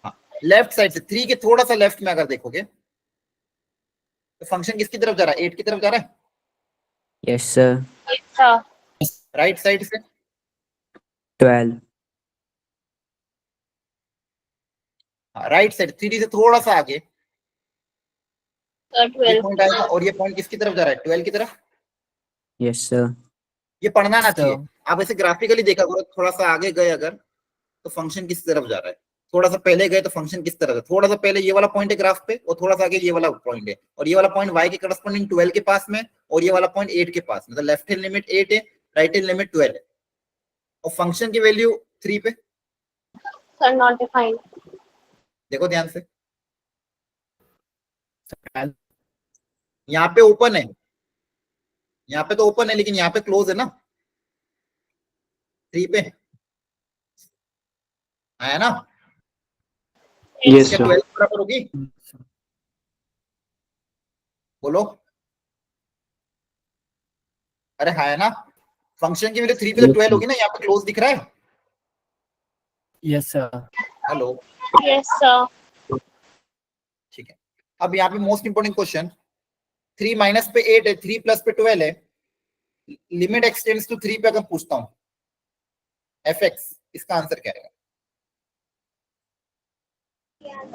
[SPEAKER 1] हाँ, लेफ्ट साइड से 3 के थोड़ा सा लेफ्ट में अगर देखोगे तो फंक्शन किसकी तरफ जा रहा है, 8 की तरफ जा रहा है।
[SPEAKER 7] yes sir
[SPEAKER 6] sir
[SPEAKER 1] right side से
[SPEAKER 7] 12
[SPEAKER 1] राइट साइड 3 से थोड़ा सा आगे
[SPEAKER 6] सर
[SPEAKER 1] ये
[SPEAKER 6] 12।
[SPEAKER 1] पॉइंट आएगा, और ये पॉइंट किसकी तरफ जा रहा है, 12 की तरफ।
[SPEAKER 7] yes sir
[SPEAKER 1] ये पढ़ना ना
[SPEAKER 4] Yes, sir.
[SPEAKER 1] चाहिए। आप ऐसे ग्राफिकली देखा करो, थोड़ा सा आगे गए अगर तो फंक्शन किस तरफ जा रहा है, थोड़ा सा पहले गए तो फंक्शन किस तरफ है, थोड़ा सा पहले ये वाला पॉइंट है ग्राफ पे और थोड़ा सा आगे ये वाला पॉइंट है, और ये वाला पॉइंट y के करस्पॉन्डिंग 12 के पास में और ये वाला पॉइंट 8 के पास में, तो लेफ्ट हैंड लिमिट 8 है, राइट हैंड लिमिट 12 है, और फंक्शन की वैल्यू 3 पे।
[SPEAKER 6] Sir not defined.
[SPEAKER 1] देखो ध्यान से,
[SPEAKER 4] Sir,
[SPEAKER 1] यहाँ पे ओपन है, यहाँ पे तो ओपन है लेकिन यहाँ पे क्लोज है ना, 3 पे आया ना,
[SPEAKER 3] Yes,
[SPEAKER 1] क्या
[SPEAKER 3] sir.
[SPEAKER 1] 12 बराबर होगी, बोलो, अरे है ना, फंक्शन की वैल्यू 3 पे तो 12 होगी ना, यहाँ पे क्लोज दिख रहा है,
[SPEAKER 4] Yes, sir.
[SPEAKER 1] Hello,
[SPEAKER 6] yes sir.
[SPEAKER 1] ठीक है। अब यहाँ पे मोस्ट इंपोर्टेंट क्वेश्चन, 3 माइनस पे 8 है, 3 प्लस पे 12 है, लिमिट एक्सटेंड्स टू 3 पे अगर पूछता हूँ fx, इसका आंसर क्या रहेगा?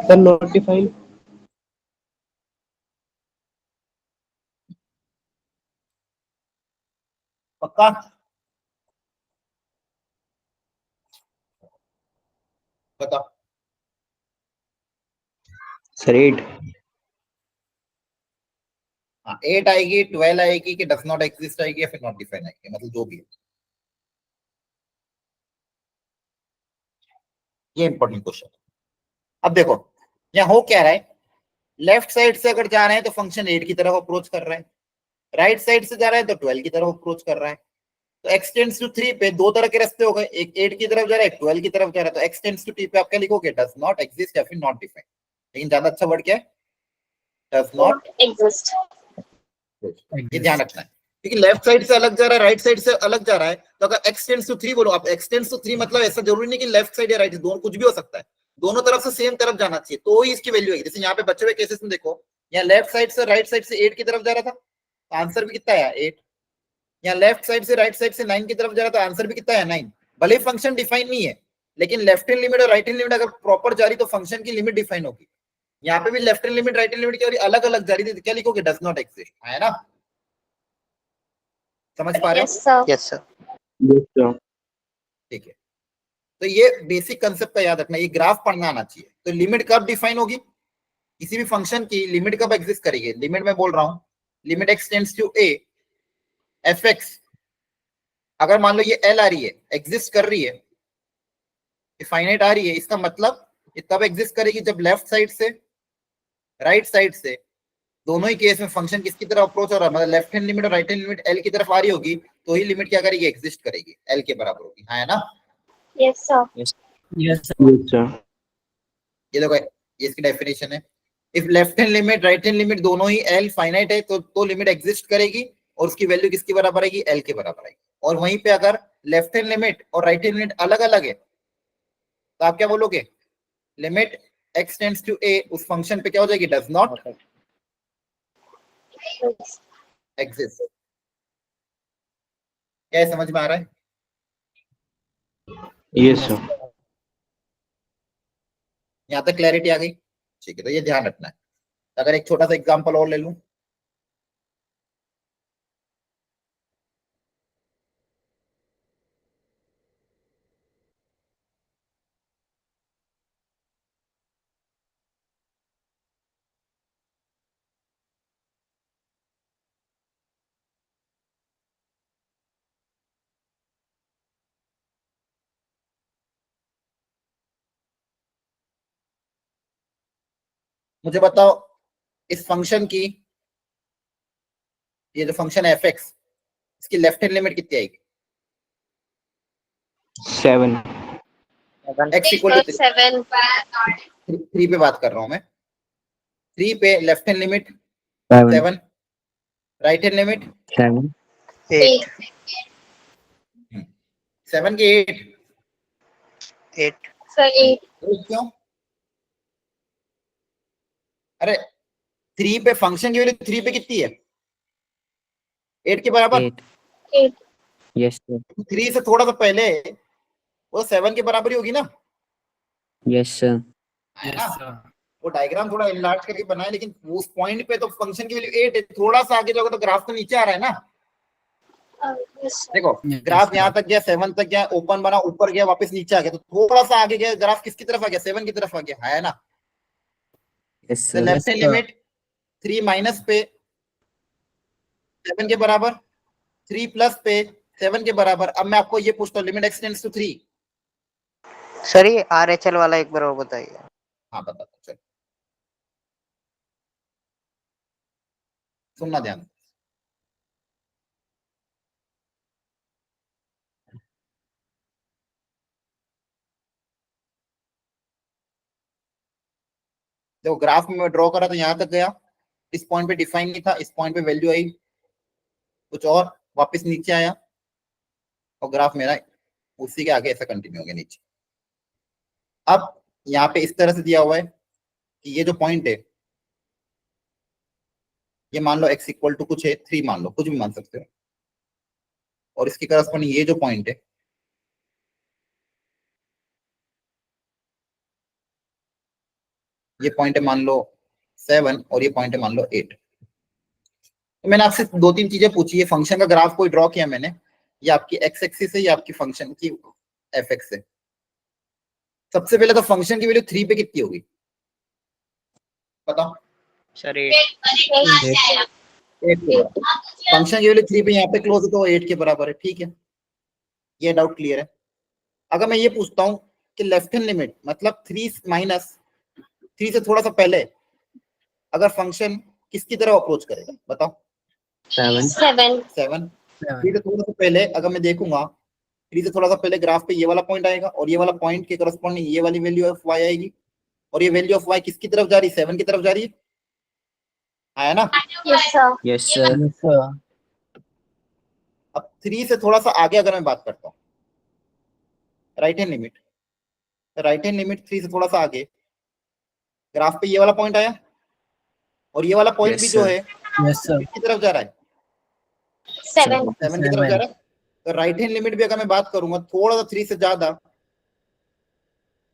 [SPEAKER 3] Sir, not defined.
[SPEAKER 1] पक्का? बताओ।
[SPEAKER 3] Sir, 8.
[SPEAKER 1] हाँ 8 आएगी, 12 आएगी, कि डज नॉट एग्जिस्ट आएगी, या फिर नॉट डिफाइन आएगी, मतलब जो भी है, ये इंपॉर्टेंट क्वेश्चन। अब देखो यहाँ हो क्या रहा है, लेफ्ट साइड से अगर जा रहे हैं तो फंक्शन 8 की तरफ अप्रोच कर रहा है, राइट साइड से जा रहा है तो 12 की तरफ अप्रोच कर रहा है, तो एक्सटेंड्स टू 3 पे दो तरह के रास्ते हो गए, एक 8 की तरफ जा रहा है, एक 12 की तरफ जा रहा है, तो एक्सटेंड्स टू 3 पे आप क्या लिखोगे, डज नॉट एग्जिस्ट या फिर नॉट डिफाइन, लेकिन ज्यादा अच्छा वर्ड क्या है, डज नॉट
[SPEAKER 6] एग्जिस्ट।
[SPEAKER 1] ये ध्यान रखना है, क्योंकि लेफ्ट साइड से अलग जा रहा है, राइट साइड से अलग जा रहा है, तो अगर एक्सटेंड्स टू 3 बोलो आप, एक्सटेंड्स टू 3 मतलब ऐसा जरूरी नहीं कि लेफ्ट साइड या राइट, दोनों कुछ भी हो सकता है, दोनों तरफ से सेम तरफ जाना चाहिए, तो ही इसकी वैल्यू है। जैसे यहाँ पे बचे हुए केसेस में देखो, यहाँ लेफ्ट साइड से राइट साइड से 8 की तरफ जा रहा था, तो आंसर भी कितना है 8, यहाँ लेफ्ट साइड से राइट साइड से 9 की तरफ जा रहा था, आंसर भी कितना है 9, भले फंक्शन डिफाइन नहीं है, लेकिन लेफ्ट हैंड लिमिट और राइट हैंड लिमिट अगर प्रॉपर जा रही तो फंक्शन की लिमिट डिफाइन होगी। यहाँ पे भी left hand limit right hand limit की अलग अलग जा रही थी, क्या लिखोगे, डज नॉट एग्जिस्ट, है ना, समझ पा रहे हो?
[SPEAKER 6] Yes sir.
[SPEAKER 8] Yes sir.
[SPEAKER 3] Yes, sir.
[SPEAKER 1] ठीक है, तो ये बेसिक कंसेप्ट का याद रखना, ये ग्राफ पढ़ना आना चाहिए। तो लिमिट कब डिफाइन होगी, किसी भी फंक्शन की लिमिट कब एग्जिस्ट करेगी, लिमिट में बोल रहा हूं, limit x tends to a f x, अगर मान लो ये l आ रही है, एग्जिस्ट कर रही है, फाइनाइट आ रही है, इसका मतलब ये तब एग्जिस्ट करेगी जब लेफ्ट साइड से राइट साइड से दोनों ही केस में फंक्शन किसकी तरफ अप्रोच हो रहा है, मतलब लेफ्ट हैंड लिमिट और राइट हैंड लिमिट l की तरफ आ रही होगी, तो ही लिमिट क्या करेगी, एग्जिस्ट करेगी, l के बराबर होगी, है ना।
[SPEAKER 6] Yes sir.
[SPEAKER 4] Yes, sir.
[SPEAKER 3] Yes, sir.
[SPEAKER 1] ये देखो ये इसकी डेफिनेशन है, if left hand limit right hand limit दोनों ही l फाइनाइट है तो लिमिट एग्जिस्ट करेगी, और उसकी वैल्यू किसकी बराबर आएगी, l के बराबर आएगी, और वहीं पे अगर लेफ्ट हैंड लिमिट और राइट हैंड लिमिट अलग अलग है तो आप क्या बोलोगे, limit x tends to a उस फंक्शन पे क्या हो जाएगी, डज नॉट एग्जिस्ट। क्या ये समझ में आ रहा है?
[SPEAKER 3] Yes, sir.
[SPEAKER 1] यहाँ तक क्लैरिटी आ गई? ठीक है, तो ये ध्यान रखना है। अगर एक छोटा सा एग्जांपल और ले लूं, मुझे बताओ इस फंक्शन की, ये जो फंक्शन है fx, इसकी लेफ्ट हैंड लिमिट कितनी आएगी,
[SPEAKER 3] 7.
[SPEAKER 1] x equal to
[SPEAKER 6] 7।
[SPEAKER 1] 3 पे बात कर रहा हूं मैं, 3 पे left hand limit
[SPEAKER 7] 7.
[SPEAKER 1] 7, right hand limit
[SPEAKER 7] 7.
[SPEAKER 8] 8
[SPEAKER 1] 7 की 8,
[SPEAKER 8] 8
[SPEAKER 6] सर 8।
[SPEAKER 1] क्यों, अरे 3 पे फंक्शन की वैल्यू 3 पे कितनी है, 8 के बराबर,
[SPEAKER 7] 8.
[SPEAKER 6] 8।
[SPEAKER 7] Yes, sir.
[SPEAKER 1] 3 से थोड़ा सा पहले वो 7 के बराबर ही होगी ना,
[SPEAKER 7] Yes, sir.
[SPEAKER 1] है
[SPEAKER 4] Yes,
[SPEAKER 1] ना?
[SPEAKER 4] sir.
[SPEAKER 1] वो डायग्राम थोड़ा एनलार्ज करके बनाए, लेकिन उस पॉइंट पे तो फंक्शन की वैल्यू 8 है, थोड़ा सा आगे जाओगे तो ग्राफ तो नीचे आ रहा है ना,
[SPEAKER 6] yes, sir.
[SPEAKER 1] देखो
[SPEAKER 4] Yes,
[SPEAKER 1] ग्राफ
[SPEAKER 4] sir.
[SPEAKER 1] यहाँ तक गया, 7 तक गया, ओपन बना, ऊपर गया, वापस नीचे आ गया, तो थोड़ा सा आगे गया, ग्राफ किसकी तरफ आ गया? 7 की तरफ आ गया, है ना?
[SPEAKER 7] Yes,
[SPEAKER 1] तो
[SPEAKER 7] sir.
[SPEAKER 1] Left
[SPEAKER 4] Yes,
[SPEAKER 1] hand
[SPEAKER 4] sir.
[SPEAKER 1] Limit 3 minus पे 7 के बराबर, 3 प्लस पे 7 के बराबर। अब मैं आपको ये पूछता हूँ, limit x tends to 3।
[SPEAKER 8] Sir ये RHL वाला एक बार और बताइए।
[SPEAKER 1] हाँ बता दो, चलो सुनना ध्यान से। देखो ग्राफ में मैं ड्रॉ करा तो यहाँ तक गया, इस पॉइंट पे डिफाइन नहीं था, इस पॉइंट पे वैल्यू आई कुछ और, वापस नीचे आया, और ग्राफ मेरा उसी के आगे ऐसा कंटिन्यू हो गया नीचे। अब यहाँ पे इस तरह से दिया हुआ है कि ये जो पॉइंट है, ये मान लो x इक्वल टू कुछ है 3, मान लो, कुछ भी मान सकते हो, और इसके करस्पॉन्डिंग ये जो पॉइंट है, ये पॉइंट है मान लो 7, और ये पॉइंट है मान लो 8। तो मैंने आपसे 2-3 चीजें पूछी है। फंक्शन का ग्राफ कोई ड्रॉ किया मैंने, ये आपकी एक्स एक्सिस है, ये आपकी फंक्शन की एफ एक्स है। सबसे पहले तो फंक्शन की वैल्यू 3 पे कितनी होगी बताओ?
[SPEAKER 8] सर
[SPEAKER 1] फंक्शन की वैल्यू 3 पे यहाँ पे क्लोज है तो 8 के बराबर है, ठीक है, ये डाउट क्लियर है। अगर मैं ये पूछता हूँ कि लेफ्ट हैंड लिमिट मतलब 3 माइनस 3 से थोड़ा सा पहले अगर फंक्शन किसकी तरफ अप्रोच करेगा बताओ?
[SPEAKER 7] 7.
[SPEAKER 6] 7.
[SPEAKER 1] 7।
[SPEAKER 4] 7.
[SPEAKER 1] 3 से थोड़ा सा पहले अगर मैं देखूंगा, 3 से थोड़ा सा पहले ग्राफ पे ये वाला पॉइंट आएगा, और ये वाला पॉइंट के करस्पॉन्डिंग ये वाली वैल्यू ऑफ y आएगी, और ये वैल्यू ऑफ y किसकी तरफ जा रही है? 7 की तरफ जा रही है, आया ना?
[SPEAKER 6] Yes, sir.
[SPEAKER 7] Yes, sir.
[SPEAKER 4] Yes, sir.
[SPEAKER 1] अब 3 से थोड़ा सा आगे अगर मैं बात करता हूँ, right hand limit, right hand limit 3 से थोड़ा सा आगे, ग्राफ पे ये वाला पॉइंट आया, और ये वाला पॉइंट
[SPEAKER 7] Yes,
[SPEAKER 1] भी जो
[SPEAKER 7] sir.
[SPEAKER 1] है
[SPEAKER 4] Yes, sir.
[SPEAKER 1] किसकी तरफ जा रहा है?
[SPEAKER 6] 7.
[SPEAKER 1] 7 की तरफ जा रहा है। तो राइट हैंड लिमिट भी अगर मैं बात करूंगा थोड़ा सा 3 से ज्यादा,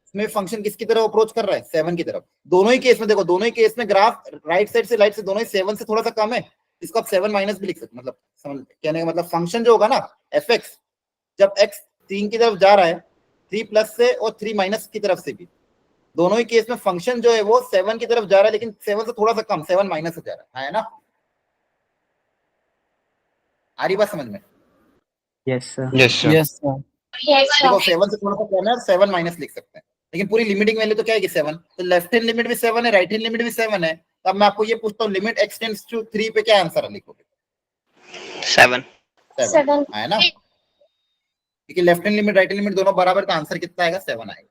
[SPEAKER 1] इसमें फंक्शन किसकी तरफ अप्रोच कर रहा है? 7 की तरफ। दोनों ही केस में देखो, दोनों ही केस में ग्राफ राइट साइड से राइट से दोनों ही 7 से थोड़ा सा कम है, इसको आप 7 माइनस भी लिख सकते, मतलब कहने का मतलब फंक्शन जो होगा ना एफ एक्स, जब एक्स 3 की तरफ जा रहा है, 3 प्लस से और 3 माइनस की तरफ से भी, दोनों ही केस में फंक्शन जो है वो 7 की तरफ जा रहा है, लेकिन 7 से थोड़ा सा कम, 7 माइनस से जा रहा है ना? आ रही बात समझ में?
[SPEAKER 7] Yes, sir.
[SPEAKER 3] Yes, sir.
[SPEAKER 4] Yes, sir.
[SPEAKER 6] Yes, sir.
[SPEAKER 1] देखो 7 से थोड़ा सा कम है और 7 माइनस लिख सकते हैं, लेकिन पूरी लिमिटिंग वैल्यू तो क्या है 7। तो लेफ्ट हैंड लिमिट भी 7 है, राइट हैंड लिमिट भी 7 है। तो अब मैं आपको ये पूछता हूँ, लिमिट एक्स टेंड्स टू 3 पे क्या आंसर लिखोगे?
[SPEAKER 8] 7।
[SPEAKER 6] 7.
[SPEAKER 1] आया ना? क्योंकि left hand limit right hand limit दोनों बराबर, का आंसर कितना आएगा? 7 आएगा।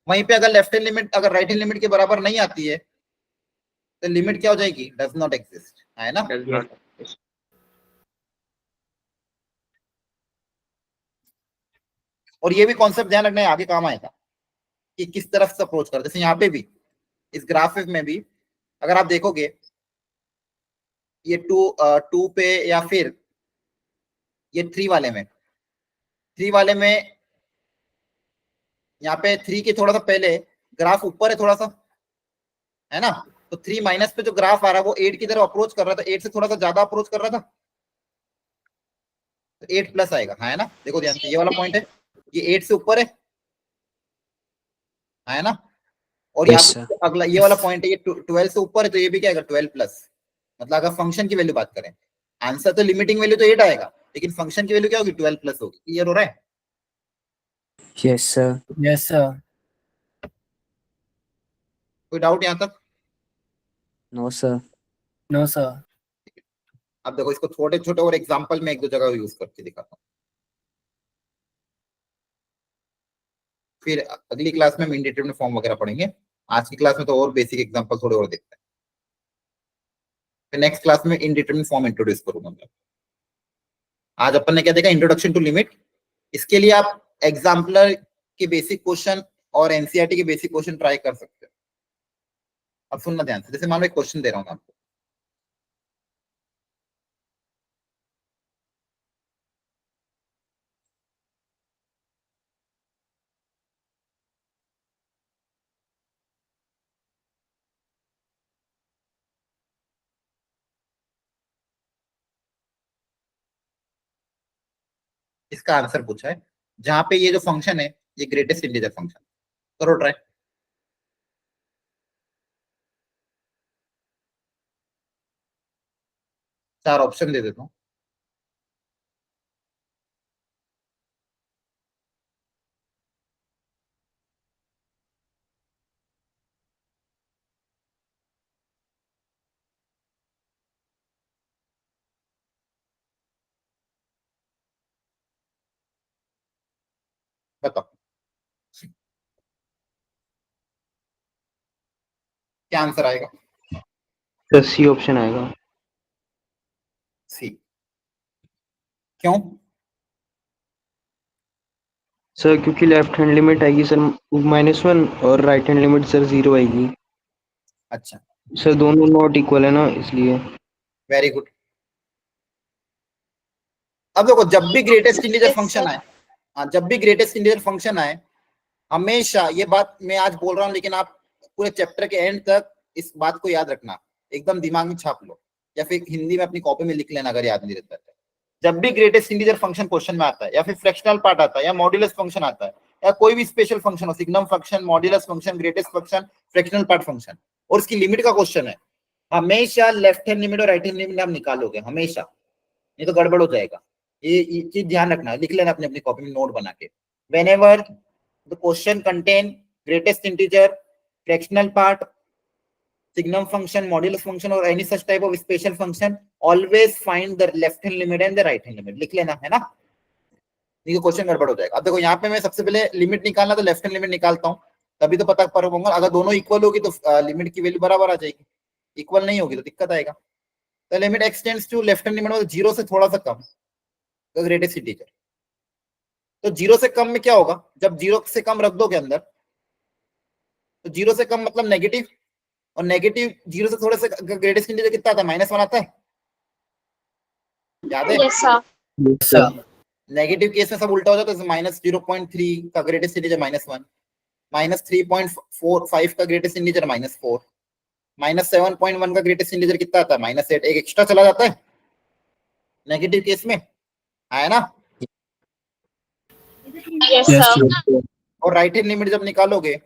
[SPEAKER 1] वहीं पे अगर लेफ्ट हैंड लिमिट अगर राइट हैंड लिमिट के बराबर नहीं आती है तो लिमिट क्या हो जाएगी? डज नॉट एग्जिस्ट, है ना?
[SPEAKER 3] Does not.
[SPEAKER 1] और ये भी कॉन्सेप्ट ध्यान रखना है, आगे काम आएगा कि किस तरफ से अप्रोच कर। जैसे यहाँ पे भी इस ग्राफिक में भी अगर आप देखोगे, ये 2 पे या फिर ये 3 वाले में, 3 वाले में यहाँ पे 3 के थोड़ा सा पहले ग्राफ ऊपर है थोड़ा सा, है ना? तो 3 माइनस पे जो ग्राफ आ रहा है वो 8 की तरफ अप्रोच कर रहा था, 8 से थोड़ा सा ज्यादा अप्रोच कर रहा था, तो 8 प्लस आएगा, है ना? देखो ध्यान से, ये वाला पॉइंट है, ये 8 से ऊपर है ना? और
[SPEAKER 7] Yes,
[SPEAKER 1] यहाँ
[SPEAKER 7] sir.
[SPEAKER 1] पे अगला ये वाला पॉइंट है, ये 12 से ऊपर है, तो ये भी क्या आएगा? 12 प्लस। मतलब अगर फंक्शन की वैल्यू बात करें, आंसर तो लिमिटिंग वैल्यू तो 8 आएगा, लेकिन फंक्शन की वैल्यू क्या होगी? 12 प्लस होगी। क्लियर हो रहा है?
[SPEAKER 7] Yes, sir.
[SPEAKER 4] Yes, sir.
[SPEAKER 1] कोई डाउट यहाँ तक?
[SPEAKER 7] No, sir.
[SPEAKER 4] No, sir.
[SPEAKER 1] अब देखो इसको छोटे छोटे और एग्जांपल में 1-2 जगह यूज करके दिखाता हूँ, फिर अगली क्लास में हम इंडिटरमिनेट फॉर्म वगैरह पढ़ेंगे। आज की क्लास में तो और बेसिक एग्जांपल थोड़े और देखते हैं, फिर नेक्स्ट क्लास में इंडिटरमिनेट फॉर्म इंट्रोड्यूस करूंगा मैं। आज अपन ने क्या देखा? Introduction to limit. इसके लिए आप एग्जाम्पलर के बेसिक क्वेश्चन और एनसीईआरटी के बेसिक क्वेश्चन ट्राई कर सकते हो। अब सुनना ध्यान से, जैसे मान लो एक क्वेश्चन दे रहा हूँ मैं आपको, इसका आंसर पूछा है, जहां पे ये जो फंक्शन है ये ग्रेटेस्ट इंटीजर फंक्शन। करो ट्राई। चार ऑप्शन दे देता हूँ। बताओ क्या आंसर आएगा।
[SPEAKER 3] सर सी ऑप्शन आएगा।
[SPEAKER 1] सी। क्यों?
[SPEAKER 3] सर क्योंकि लेफ्ट हैंड लिमिट आएगी सर -1 और राइट हैंड लिमिट सर 0 आएगी।
[SPEAKER 1] अच्छा,
[SPEAKER 3] सर दोनों नॉट इक्वल है ना, इसलिए।
[SPEAKER 1] Very good. अब देखो, जब भी greatest integer
[SPEAKER 6] Yes,
[SPEAKER 1] function
[SPEAKER 6] sir.
[SPEAKER 1] आए, हाँ, जब भी ग्रेटेस्ट इंटीजर फंक्शन आए, हमेशा, ये बात मैं आज बोल रहा हूँ लेकिन आप पूरे चैप्टर के एंड तक इस बात को याद रखना, एकदम दिमाग में छाप लो या फिर हिंदी में अपनी कॉपी में लिख लेना अगर याद नहीं रहता है। जब भी ग्रेटेस्ट इंटीजर फंक्शन क्वेश्चन में आता है, या फिर फ्रैक्शनल पार्ट आता है, या मॉड्यूलस फंक्शन आता है, या कोई भी स्पेशल फंक्शन हो, signum function, modulus function, greatest function, fractional part function, और उसकी लिमिट का क्वेश्चन है, हमेशा लेफ्ट हैंड लिमिट और राइट हैंड लिमिट आप निकालोगे हमेशा, नहीं तो गड़बड़ हो जाएगा। ये चीज ध्यान रखना, लिख लेना अपनी अपनी कॉपी में नोट बना के। Whenever the question contain greatest integer, fractional part, signum function, modulus function or any such type of special function, always find the left hand limit and the right hand limit। लिख लेना है ना, नहीं तो question गड़बड़ हो जाएगा। अब देखो यहाँ पे मैं सबसे पहले लिमिट निकालना, तो लेफ्ट हैंड लिमिट निकालता हूँ, तभी तो पता कर पाऊंगा। अगर दोनों इक्वल होगी तो लिमिट की वैल्यू बराबर आ जाएगी, इक्वल नहीं होगी तो दिक्कत आएगा। तो limit x tends to left hand limit, मतलब 0 से थोड़ा सा कम, तो ग्रेटेस्ट इंटीजर। तो 0 से कम में क्या होगा, जब 0 से कम रख दोगे अंदर, तो 0 से कम मतलब नेगेटिव, और नेगेटिव 0 से थोड़े से ग्रेटेस्ट इंटीजर कितना आता है, -1 आता है, याद है?
[SPEAKER 6] Yes, sir.
[SPEAKER 4] Yes, sir.
[SPEAKER 1] Negative case में सब उल्टा हो जाता है, -0.3 का ग्रेटेस्ट इंटीजर -1, -3.45 का ग्रेटेस्ट इंटीजर -4, -7.1 का ग्रेटेस्ट इंटीजर कितना आता है, -8, एक एक्स्ट्रा चला जाता है नेगेटिव केस में, आया ना?
[SPEAKER 6] Yes,
[SPEAKER 4] Yes,
[SPEAKER 6] sir.
[SPEAKER 4] sir.
[SPEAKER 1] और राइट हैंड लिमिट जब निकालोगे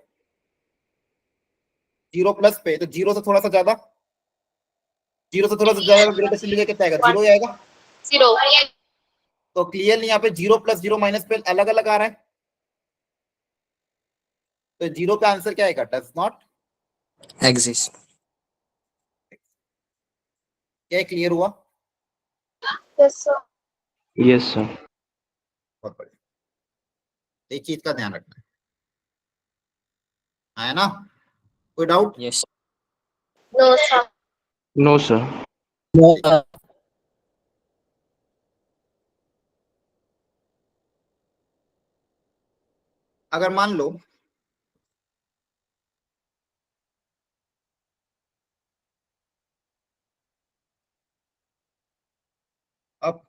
[SPEAKER 1] 0 प्लस पे, तो 0 से थोड़ा सा ज्यादा, 0 से थोड़ा सा ज्यादा ग्रेटेस्ट इंटीजर कितना आएगा, 0 आएगा।
[SPEAKER 6] 0.
[SPEAKER 1] तो क्लियरली यहाँ पे 0 + 0 - पे अलग अलग आ रहा है, तो 0 पे आंसर क्या आएगा, डज नॉट
[SPEAKER 7] exist.
[SPEAKER 1] क्या क्लियर हुआ?
[SPEAKER 6] Yes, sir.
[SPEAKER 3] Yes sir.
[SPEAKER 1] बहुत बढ़िया, एक चीज का ध्यान रखना है, आया ना? कोई doubt?
[SPEAKER 7] Yes.
[SPEAKER 6] No, sir.
[SPEAKER 3] No sir.
[SPEAKER 4] No, sir.
[SPEAKER 1] अगर मान लो अब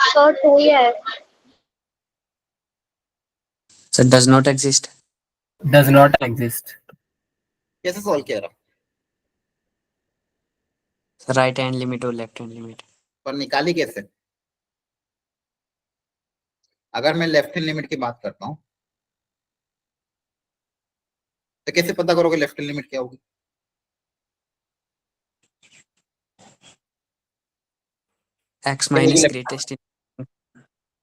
[SPEAKER 6] Sir, 2 ही है.
[SPEAKER 7] So does not exist.
[SPEAKER 4] Does not exist.
[SPEAKER 1] कैसे सॉल्व किया रहा,
[SPEAKER 7] Right hand limit or left hand limit.
[SPEAKER 1] पर निकाली कैसे? अगर मैं लेफ्ट हैंड लिमिट की बात करता हूँ, तो कैसे पता करोगे लेफ्ट हैंड लिमिट क्या होगी?
[SPEAKER 7] X minus
[SPEAKER 1] left-
[SPEAKER 7] greatest.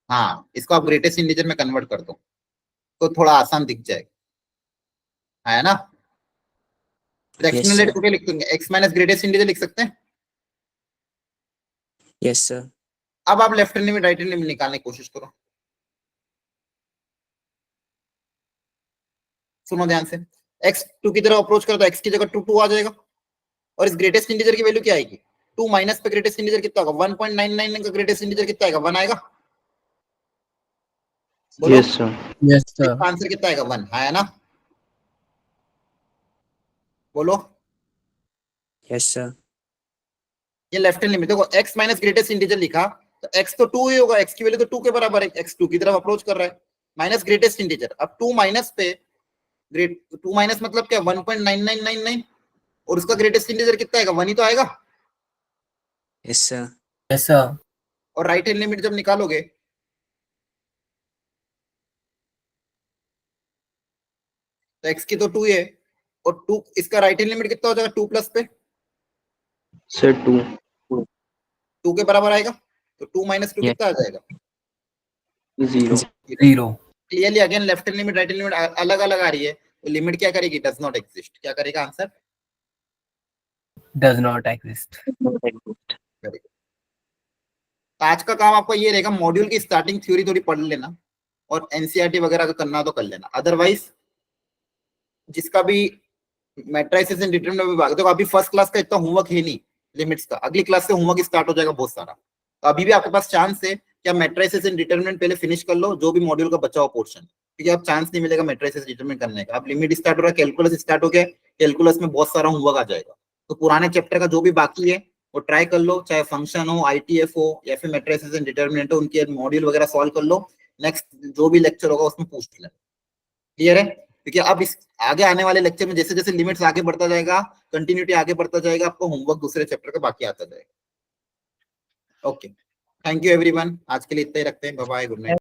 [SPEAKER 1] हाँ, इसको आप ग्रेटेस्ट इंटीजर में कन्वर्ट कर दो तो थोड़ा आसान दिख जाएगा, आया ना? Fractional rate
[SPEAKER 7] sir.
[SPEAKER 1] को क्या लिख देंगे, x - ग्रेटेस्ट इंटीजर लिख सकते हैं।
[SPEAKER 7] Yes, sir.
[SPEAKER 1] अब आप left hand limit right hand limit निकालने की कोशिश करो। सुनो ध्यान से, x 2 की तरफ अप्रोच करो तो x की जगह 2 आ जाएगा, और इस ग्रेटेस्ट इंटीजर की वैल्यू क्या आएगी? 2 माइनस पे ग्रेटेस्ट इंटीजर कितना होगा? 1.99 का ग्रेटेस्ट इंटीजर कितना आएगा? 1 आएगा। बोलो
[SPEAKER 3] Yes, sir.
[SPEAKER 4] Yes, sir.
[SPEAKER 1] इसका आंसर कितना आएगा? 1 है ना? बोलो।
[SPEAKER 7] Yes, sir.
[SPEAKER 1] ये लेफ्ट हैंड लिमिट देखो, x माइनस ग्रेटेस्ट इंटीजर लिखा तो x तो 2 ही होगा, x की वैल्यू तो 2 के बराबर है, x 2 की तरफ अप्रोच कर रहा है, माइनस ग्रेटेस्ट इंटीजर। अब 2 माइनस पे ग्रेट 2 माइनस मतलब क्या? 1.9999, और उसका ग्रेटेस्ट इंटीजर कितना आएगा? 1 ही तो आएगा।
[SPEAKER 7] Yes, sir.
[SPEAKER 4] Yes, sir.
[SPEAKER 1] और राइट हैंड लिमिट जब निकालोगे तो x की तो 2 ही है, और 2 इसका राइट हैंड लिमिट कितना हो जाएगा? 2 प्लस पे
[SPEAKER 3] Sir, 2.
[SPEAKER 1] 2 के बराबर आएगा, तो 2 माइनस 2
[SPEAKER 7] Yeah.
[SPEAKER 1] कितना आ जाएगा?
[SPEAKER 3] 0.
[SPEAKER 4] 0.
[SPEAKER 1] Clearly again left hand limit right hand limit अलग अलग आ रही है, तो लिमिट क्या करेगी? Does not exist. क्या करेगा answer?
[SPEAKER 4] Does not exist.
[SPEAKER 1] Very good. आज का काम आपका ये रहेगा, मॉड्यूल की स्टार्टिंग थ्योरी थोड़ी पढ़ लेना, और एनसीईआरटी वगैरह का करना तो कर लेना। अदरवाइज जिसका भी मैट्रिसेस एंड डिटरमिनेंट में भाग, देखो अभी फर्स्ट क्लास का इतना होमवर्क है नहीं लिमिट्स का, अगली क्लास से होमवर्क स्टार्ट हो जाएगा बहुत सारा, तो अभी भी आपके पास चांस है कि आप मैट्रिसेस एंड डिटरमिनेंट पहले फिनिश कर लो, जो भी मॉड्यूल का बचा हुआ पोर्शन, क्योंकि अब चांस नहीं मिलेगा मैट्रिसेस डिटरमिनेंट करने का। अब लिमिट स्टार्ट हो रहा है, कैलकुलस स्टार्ट हो गया, कैलकुलस में बहुत सारा होमवर्क आ जाएगा, तो पुराने चैप्टर का जो भी बाकी है वो ट्राई कर लो, चाहे फंक्शन हो, आईटीएफ हो, या फिर मैट्रिसेस एंड डिटरमिनेंट हो, उनके मॉड्यूल वगैरह सॉल्व कर लो। नेक्स्ट जो भी लेक्चर होगा उसमें पूछ लेना। क्लियर है? क्योंकि अब इस आगे आने वाले लेक्चर में जैसे जैसे लिमिट्स आगे बढ़ता जाएगा, कंटिन्यूटी आगे बढ़ता जाएगा, आपको होमवर्क दूसरे चैप्टर का बाकी आता जाएगा। ओके, थैंक यू एवरीवन, आज के लिए इतना ही रखते हैं। Bye bye, good night.